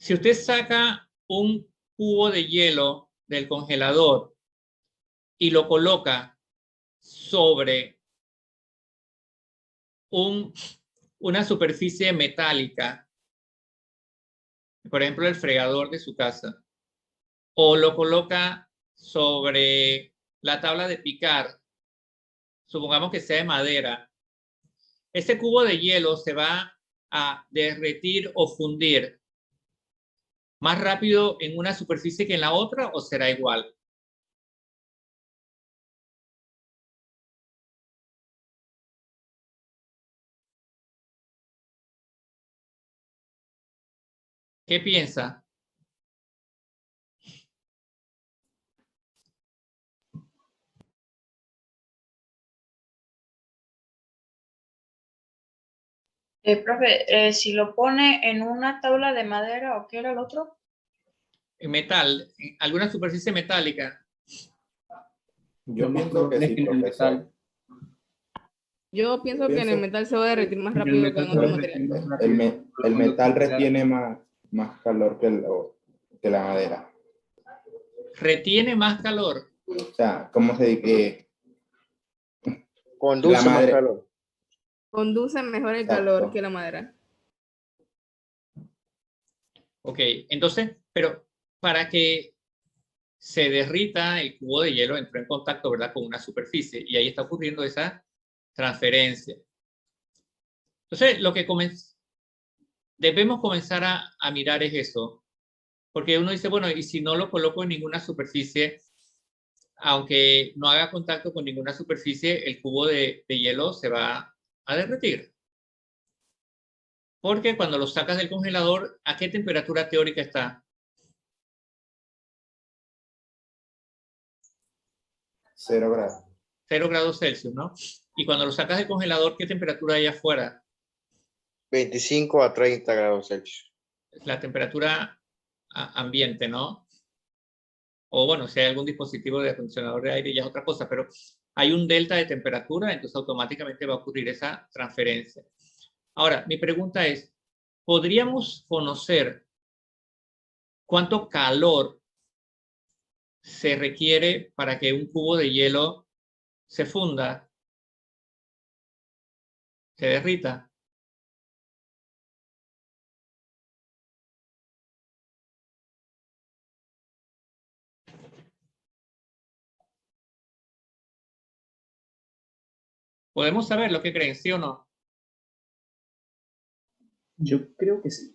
usted saca un cubo de hielo del congelador y lo coloca sobre una superficie metálica, por ejemplo, el fregador de su casa, o lo coloca sobre la tabla de picar, supongamos que sea de madera, ese cubo de hielo se va a derretir o fundir más rápido en una superficie que en la otra, o será igual. ¿Qué piensa? Profe, si lo pone en una tabla de madera, ¿o qué era el otro? En metal, en alguna superficie metálica. Yo pienso que sí, profesor. Yo pienso que en el metal se va a derretir más rápido que en otro material. El metal retiene más calor que la madera. Retiene más calor. O sea, ¿cómo se dice? Conduce más calor. Conduce mejor el Exacto. calor que la madera. Ok, entonces, pero para que se derrita el cubo de hielo entró en contacto, ¿verdad?, con una superficie y ahí está ocurriendo esa transferencia. Entonces, lo que debemos comenzar a mirar es eso, porque uno dice, bueno, y si no lo coloco en ninguna superficie, aunque no haga contacto con ninguna superficie, el cubo de hielo se va a derretir. Porque cuando lo sacas del congelador, ¿a qué temperatura teórica está? 0 grados. 0 grados Celsius, ¿no? Y cuando lo sacas del congelador, ¿qué temperatura hay afuera? 25 a 30 grados Celsius. La temperatura ambiente, ¿no? O bueno, si hay algún dispositivo de acondicionador de aire ya es otra cosa, pero hay un delta de temperatura, entonces automáticamente va a ocurrir esa transferencia. Ahora, mi pregunta es, ¿podríamos conocer cuánto calor se requiere para que un cubo de hielo se funda, se derrita? ¿Podemos saber lo que creen, sí o no? Yo creo que sí.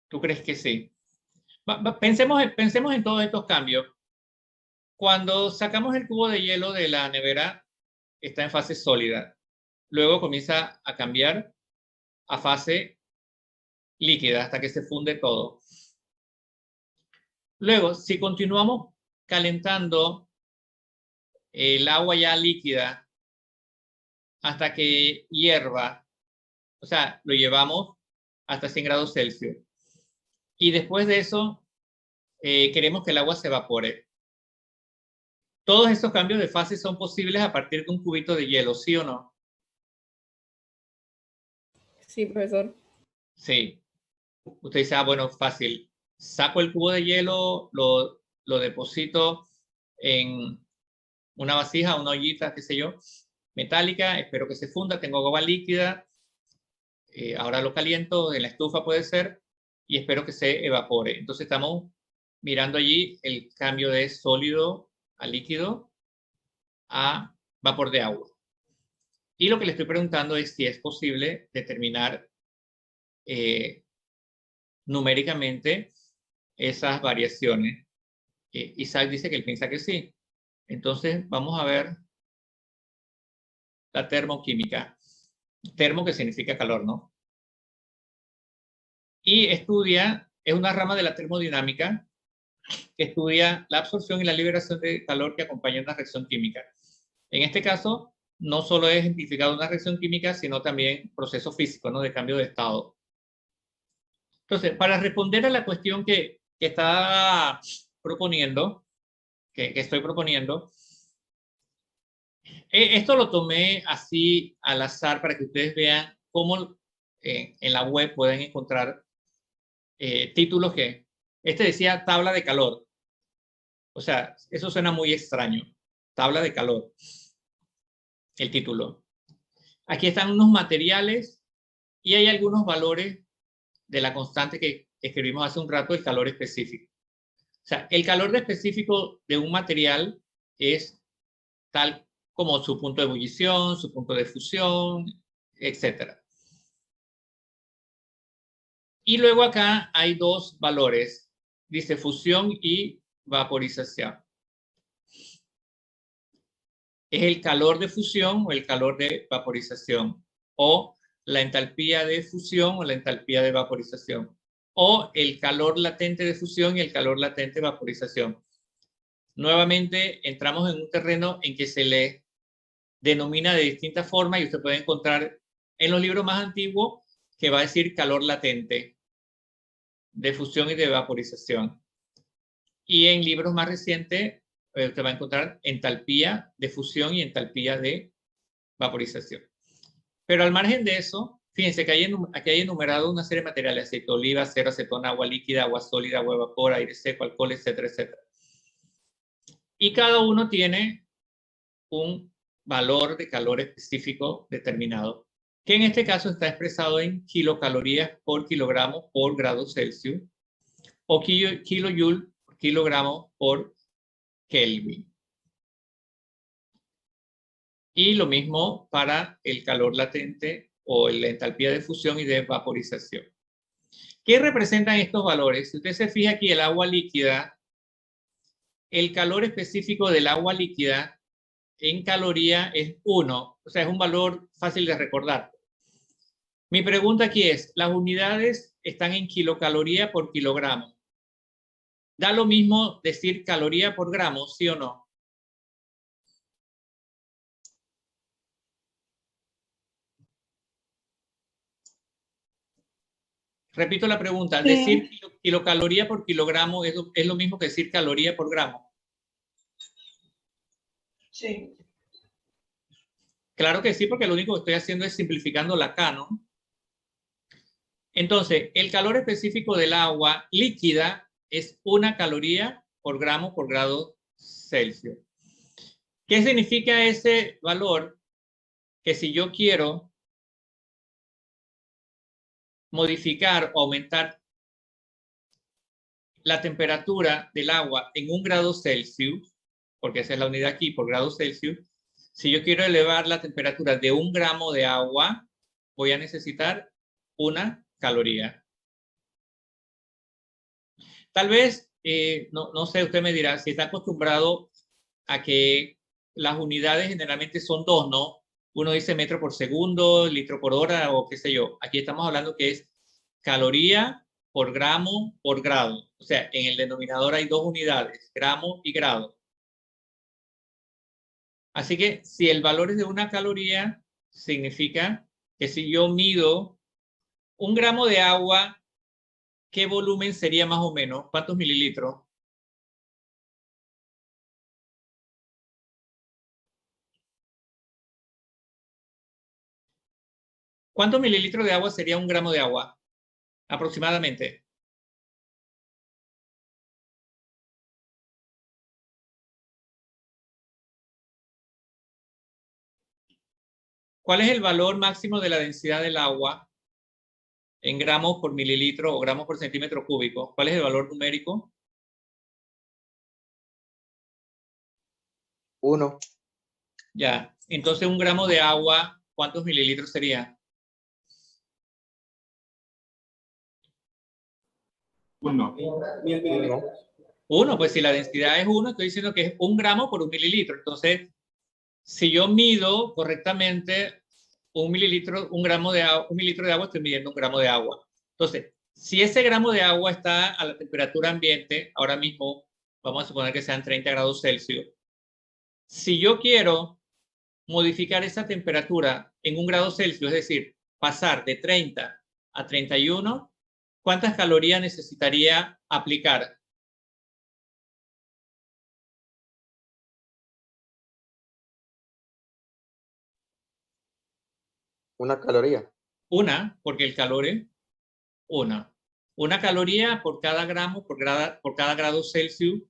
¿Tú crees que sí? Pensemos en todos estos cambios. Cuando sacamos el cubo de hielo de la nevera, está en fase sólida. Luego comienza a cambiar a fase líquida hasta que se funde todo. Luego, si continuamos calentando el agua ya líquida hasta que hierva, o sea, lo llevamos hasta 100 grados Celsius. Y después de eso, queremos que el agua se evapore. Todos esos cambios de fase son posibles a partir de un cubito de hielo, ¿sí o no? Sí, profesor. Sí. Usted dice, bueno, fácil. Saco el cubo de hielo, lo deposito en una vasija, una ollita, qué sé yo, metálica, espero que se funda, tengo agua líquida, ahora lo caliento, en la estufa puede ser, y espero que se evapore. Entonces estamos mirando allí el cambio de sólido a líquido a vapor de agua. Y lo que le estoy preguntando es si es posible determinar numéricamente esas variaciones. Isaac dice que él piensa que sí. Entonces vamos a ver la termoquímica. Termo, que significa calor, ¿no? Y es una rama de la termodinámica que estudia la absorción y la liberación de calor que acompaña una reacción química. En este caso, no solo es identificado una reacción química, sino también proceso físico, ¿no?, de cambio de estado. Entonces, para responder a la cuestión que que está proponiendo, que estoy proponiendo, esto lo tomé así al azar para que ustedes vean cómo en la web pueden encontrar títulos que, este decía tabla de calor. O sea, eso suena muy extraño. Tabla de calor, el título. Aquí están unos materiales y hay algunos valores de la constante que escribimos hace un rato, el calor específico. O sea, el calor específico de un material es tal como su punto de ebullición, su punto de fusión, etc. Y luego acá hay dos valores, dice fusión y vaporización. Es el calor de fusión o el calor de vaporización, o la entalpía de fusión o la entalpía de vaporización, o el calor latente de fusión y el calor latente de vaporización. Nuevamente entramos en un terreno en que se le denomina de distintas formas y usted puede encontrar en los libros más antiguos que va a decir calor latente de fusión y de vaporización. Y en libros más recientes usted va a encontrar entalpía de fusión y entalpía de vaporización. Pero al margen de eso, fíjense que aquí hay enumerado una serie de materiales: aceite de oliva, acero, acetona, agua líquida, agua sólida, agua de vapor, aire seco, alcohol, etcétera, etcétera. Y cada uno tiene un valor de calor específico determinado, que en este caso está expresado en kilocalorías por kilogramo por grado Celsius, o kilojoule por kilogramo por Kelvin. Y lo mismo para el calor latente o la entalpía de fusión y de vaporización. ¿Qué representan estos valores? Si usted se fija aquí, el agua líquida, el calor específico del agua líquida en caloría es 1, o sea, es un valor fácil de recordar. Mi pregunta aquí es, las unidades están en kilocaloría por kilogramo. ¿Da lo mismo decir caloría por gramo, sí o no? Repito la pregunta, ¿decir kilocaloría por kilogramo es lo mismo que decir caloría por gramo? Sí. Claro que sí, porque lo único que estoy haciendo es simplificando la K, ¿no? Entonces, el calor específico del agua líquida es 1 caloría por gramo por grado Celsius. ¿Qué significa ese valor? Que si yo quiero modificar o aumentar la temperatura del agua en 1 grado Celsius, porque esa es la unidad aquí por grado Celsius, si yo quiero elevar la temperatura de 1 gramo de agua, voy a necesitar 1 caloría. Tal vez, no sé, usted me dirá, si está acostumbrado a que las unidades generalmente son 2, ¿no? Uno dice metro por segundo, litro por hora o qué sé yo. Aquí estamos hablando que es caloría por gramo por grado. O sea, en el denominador hay 2 unidades, gramo y grado. Así que si el valor es de 1 caloría, significa que si yo mido 1 gramo de agua, ¿qué volumen sería más o menos? ¿Cuántos mililitros? ¿Cuántos mililitros de agua sería 1 gramo de agua? Aproximadamente. ¿Cuál es el valor máximo de la densidad del agua en gramos por mililitro o gramos por centímetro cúbico? ¿Cuál es el valor numérico? 1. Ya. Entonces, 1 gramo de agua, ¿cuántos mililitros sería? 1. 1, pues si la densidad es 1, estoy diciendo que es 1 gramo por 1 mililitro. Entonces, si yo mido correctamente 1 mililitro, 1 mililitro de agua, estoy midiendo 1 gramo de agua. Entonces, si ese gramo de agua está a la temperatura ambiente, ahora mismo vamos a suponer que sean 30 grados Celsius. Si yo quiero modificar esa temperatura en 1 grado Celsius, es decir, pasar de 30 a 31, ¿cuántas calorías necesitaría aplicar? Una caloría. Una, porque el calor es una. Una caloría por cada gramo, por cada grado Celsius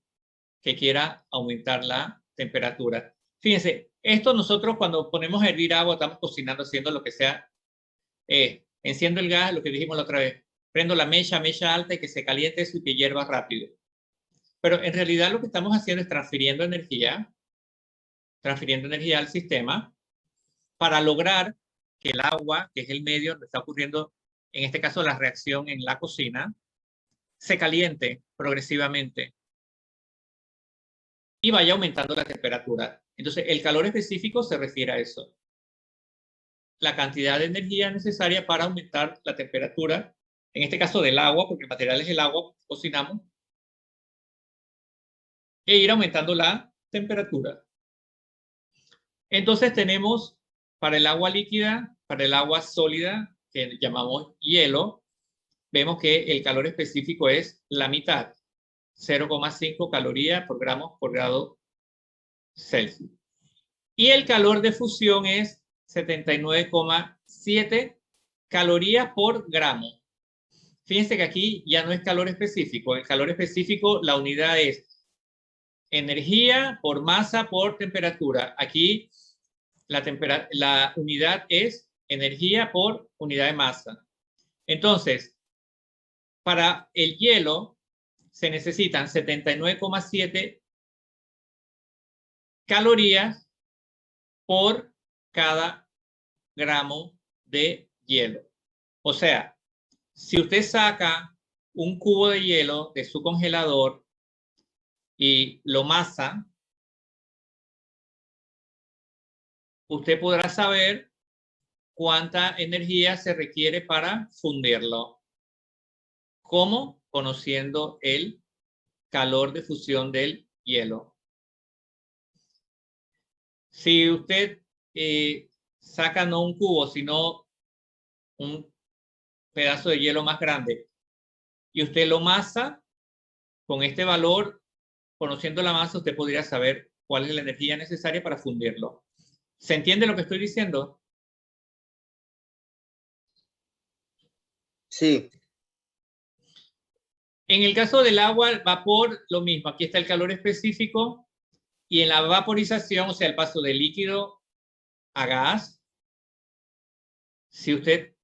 que quiera aumentar la temperatura. Fíjense, esto nosotros cuando ponemos a hervir agua, estamos cocinando, haciendo lo que sea. Enciendo el gas, lo que dijimos la otra vez. Prendo la mecha alta y que se caliente eso y que hierva rápido. Pero en realidad lo que estamos haciendo es transfiriendo energía al sistema para lograr que el agua, que es el medio donde está ocurriendo, en este caso la reacción en la cocina, se caliente progresivamente y vaya aumentando la temperatura. Entonces, el calor específico se refiere a eso. La cantidad de energía necesaria para aumentar la temperatura, en este caso del agua, porque el material es el agua, cocinamos, e ir aumentando la temperatura. Entonces tenemos para el agua líquida, para el agua sólida, que llamamos hielo, vemos que el calor específico es la mitad, 0,5 calorías por gramo por grado Celsius. Y el calor de fusión es 79,7 calorías por gramo. Fíjense que aquí ya no es calor específico. El calor específico, la unidad es energía por masa por temperatura. Aquí la unidad es energía por unidad de masa. Entonces, para el hielo se necesitan 79,7 calorías por cada gramo de hielo. O sea, si usted saca un cubo de hielo de su congelador y lo masa, usted podrá saber cuánta energía se requiere para fundirlo. ¿Cómo? Conociendo el calor de fusión del hielo. Si usted saca no un cubo, sino un pedazo de hielo más grande, y usted lo masa, con este valor, conociendo la masa, usted podría saber cuál es la energía necesaria para fundirlo. ¿Se entiende lo que estoy diciendo? Sí. En el caso del agua, el vapor, lo mismo. Aquí está el calor específico. Y en la vaporización, o sea, el paso de líquido a gas, si usted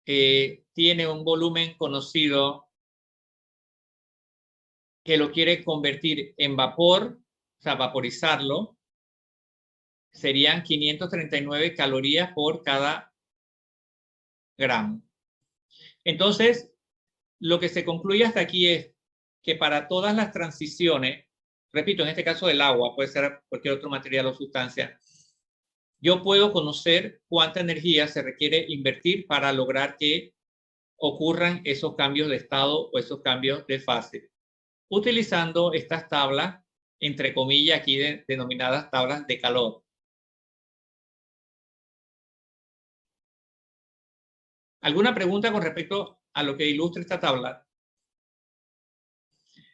tiene un volumen conocido que lo quiere convertir en vapor, o sea, vaporizarlo, serían 539 calorías por cada gramo. Entonces, lo que se concluye hasta aquí es que para todas las transiciones, repito, en este caso del agua, puede ser cualquier otro material o sustancia, yo puedo conocer cuánta energía se requiere invertir para lograr que ocurran esos cambios de estado o esos cambios de fase, utilizando estas tablas, entre comillas, aquí denominadas tablas de calor. ¿Alguna pregunta con respecto a lo que ilustra esta tabla?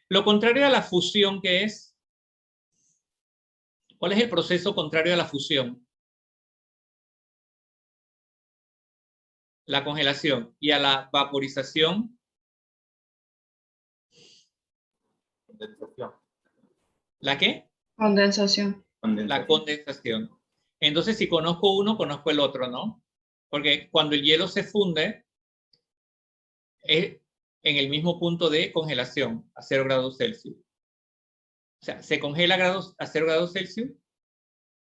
Lo contrario a la fusión, ¿qué es? ¿Cuál es el proceso contrario a la fusión? La congelación. ¿Y a la vaporización? Condensación. ¿La qué? Condensación. La condensación. Entonces, si conozco uno, conozco el otro, ¿no? Porque cuando el hielo se funde, es en el mismo punto de congelación, a 0 grados Celsius. O sea, se congela a 0 grados Celsius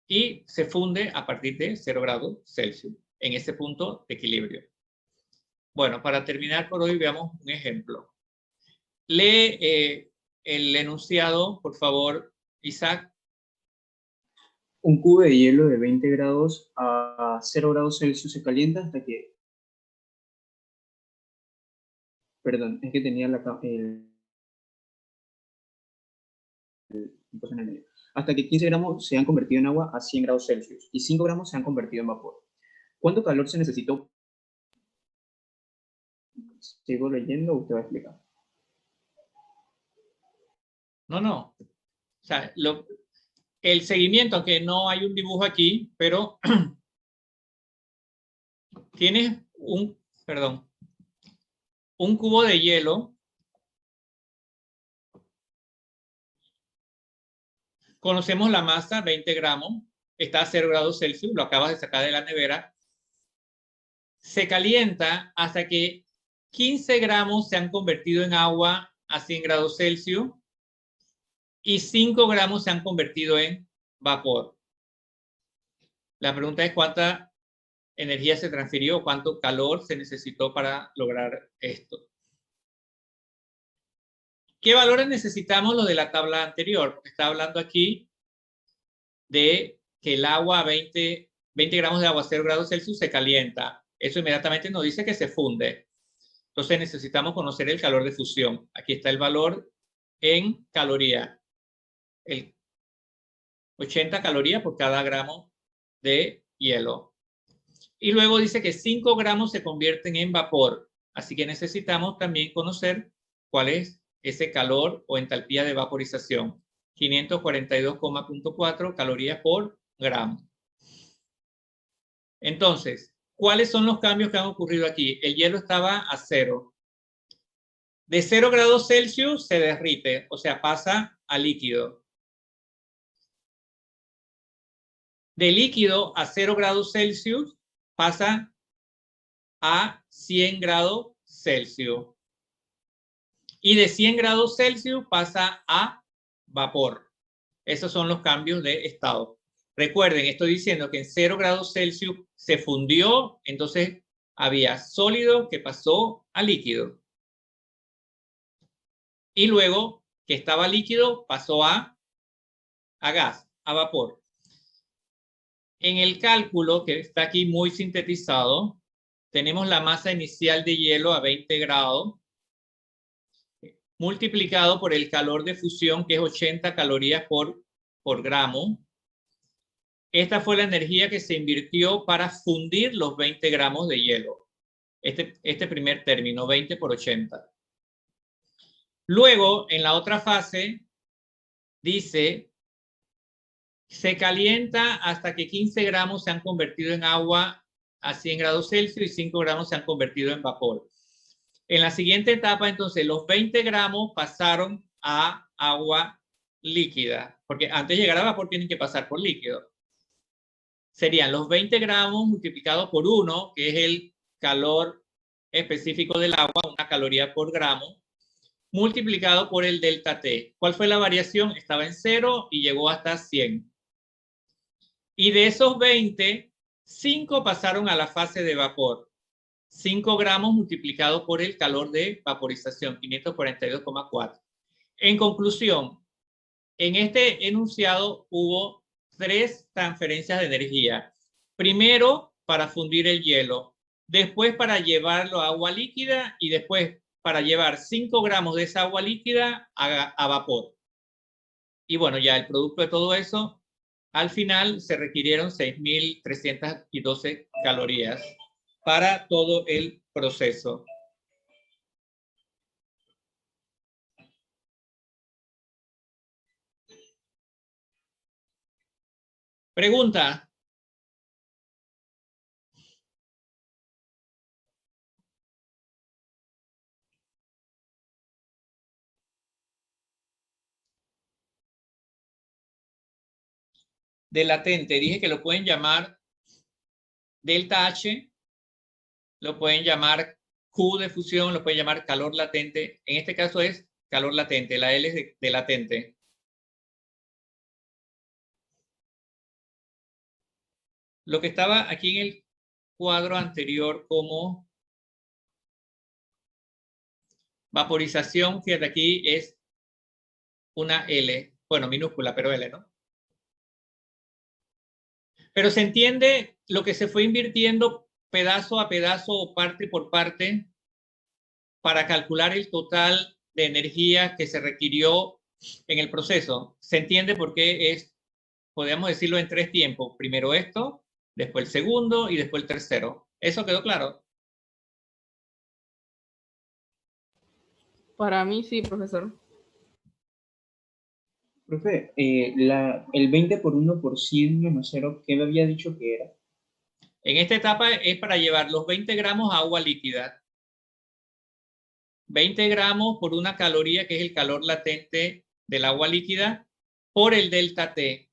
y se funde a partir de 0 grados Celsius, en ese punto de equilibrio. Bueno, para terminar por hoy, veamos un ejemplo. Lee el enunciado, por favor, Isaac. Un cubo de hielo de 20 grados a 0 grados Celsius se calienta hasta que... Perdón, es que tenía hasta que 15 gramos se han convertido en agua a 100 grados Celsius y 5 gramos se han convertido en vapor. ¿Cuánto calor se necesitó? ¿Sigo leyendo o usted va a explicar? No. O sea, el seguimiento, aunque no hay un dibujo aquí, pero tienes un cubo de hielo Conocemos la masa, 20 gramos, está a 0 grados Celsius, lo acabas de sacar de la nevera. Se calienta hasta que 15 gramos se han convertido en agua a 100 grados Celsius y 5 gramos se han convertido en vapor. La pregunta es cuánta energía se transfirió, cuánto calor se necesitó para lograr esto. ¿Qué valores necesitamos los de la tabla anterior? Porque está hablando aquí de que el agua a 20 gramos de agua a 0 grados Celsius se calienta. Eso inmediatamente nos dice que se funde. Entonces necesitamos conocer el calor de fusión. Aquí está el valor en caloría. El 80 calorías por cada gramo de hielo. Y luego dice que 5 gramos se convierten en vapor. Así que necesitamos también conocer cuál es ese calor o entalpía de vaporización. 542,4 calorías por gramo. Entonces, ¿cuáles son los cambios que han ocurrido aquí? El hielo estaba a 0. De 0 grados Celsius se derrite, o sea, pasa a líquido. De líquido a 0 grados Celsius pasa a 100 grados Celsius. Y de 100 grados Celsius pasa a vapor. Esos son los cambios de estado. Recuerden, estoy diciendo que en 0 grados Celsius se fundió, entonces había sólido que pasó a líquido. Y luego que estaba líquido pasó a gas, a vapor. En el cálculo que está aquí muy sintetizado, tenemos la masa inicial de hielo a 20 grados multiplicado por el calor de fusión, que es 80 calorías por gramo. Esta fue la energía que se invirtió para fundir los 20 gramos de hielo. Este primer término, 20 por 80. Luego, en la otra fase, dice, se calienta hasta que 15 gramos se han convertido en agua a 100 grados Celsius y 5 gramos se han convertido en vapor. En la siguiente etapa, entonces, los 20 gramos pasaron a agua líquida, porque antes de llegar a vapor tienen que pasar por líquido. Serían los 20 gramos multiplicados por 1, que es el calor específico del agua, una caloría por gramo, multiplicado por el delta T. ¿Cuál fue la variación? Estaba en 0 y llegó hasta 100. Y de esos 20, 5 pasaron a la fase de vapor. 5 gramos multiplicado por el calor de vaporización, 542,4. En conclusión, en este enunciado hubo 3 transferencias de energía. Primero, para fundir el hielo. Después, para llevarlo a agua líquida. Y después, para llevar 5 gramos de esa agua líquida a vapor. Y bueno, ya el producto de todo eso, al final se requirieron 6.312 calorías para todo el proceso. Pregunta. De latente, dije que lo pueden llamar delta H, lo pueden llamar Q de fusión, lo pueden llamar calor latente. En este caso es calor latente, la L es de latente. Lo que estaba aquí en el cuadro anterior como vaporización, fíjate aquí es una L, bueno, minúscula, pero L, ¿no? Pero se entiende lo que se fue invirtiendo pedazo a pedazo o parte por parte para calcular el total de energía que se requirió en el proceso. Se entiende por qué es, podríamos decirlo en 3 tiempos. Primero esto, después el segundo y después el tercero. ¿Eso quedó claro? Para mí sí, profesor. Profe, el 20 por 1% menos 0, ¿qué me había dicho que era? En esta etapa es para llevar los 20 gramos a agua líquida. 20 gramos por una caloría, que es el calor latente del agua líquida, por el delta T.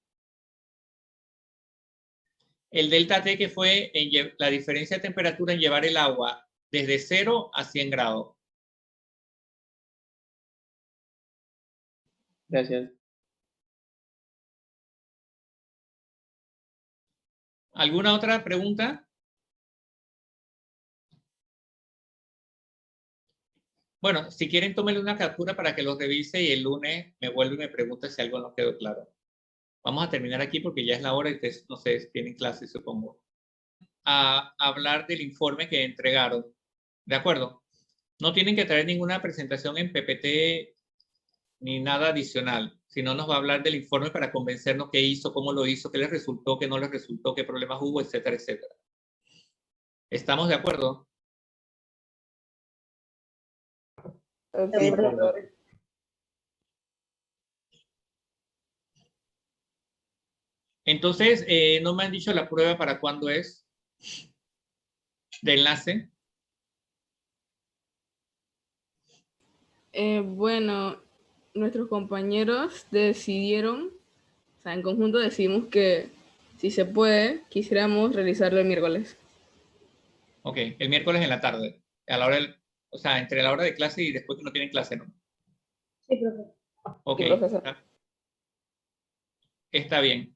El delta T que fue la diferencia de temperatura en llevar el agua desde 0 a 100 grados. Gracias. ¿Alguna otra pregunta? Bueno, si quieren, tómenle una captura para que los revise y el lunes me vuelve y me pregunta si algo no quedó claro. Vamos a terminar aquí porque ya es la hora y ustedes, no sé, tienen clase, supongo. A hablar del informe que entregaron. ¿De acuerdo? No tienen que traer ninguna presentación en PPT ni nada adicional, sino nos va a hablar del informe para convencernos qué hizo, cómo lo hizo, qué les resultó, qué no les resultó, qué problemas hubo, etcétera, etcétera. ¿Estamos de acuerdo? Sí, profesor. Entonces, no me han dicho la prueba para cuándo es de enlace. Bueno, nuestros compañeros decidieron, o sea, en conjunto decidimos que si se puede, quisiéramos realizarlo el miércoles. Ok, el miércoles en la tarde, a la hora o sea, entre la hora de clase y después que no tienen clase, ¿no? Sí, profesor. Ok, Sí, profesor. está bien.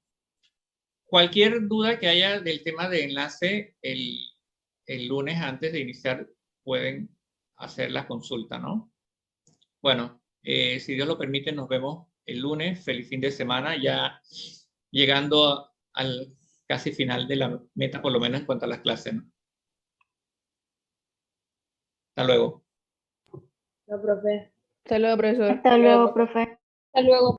Cualquier duda que haya del tema de enlace, el lunes antes de iniciar pueden hacer la consulta, ¿no? Bueno, si Dios lo permite, nos vemos el lunes. Feliz fin de semana, ya llegando al casi final de la meta, por lo menos en cuanto a las clases, ¿no? Hasta luego. No, profe. Hasta luego, profesor. Hasta luego, profe. Hasta luego.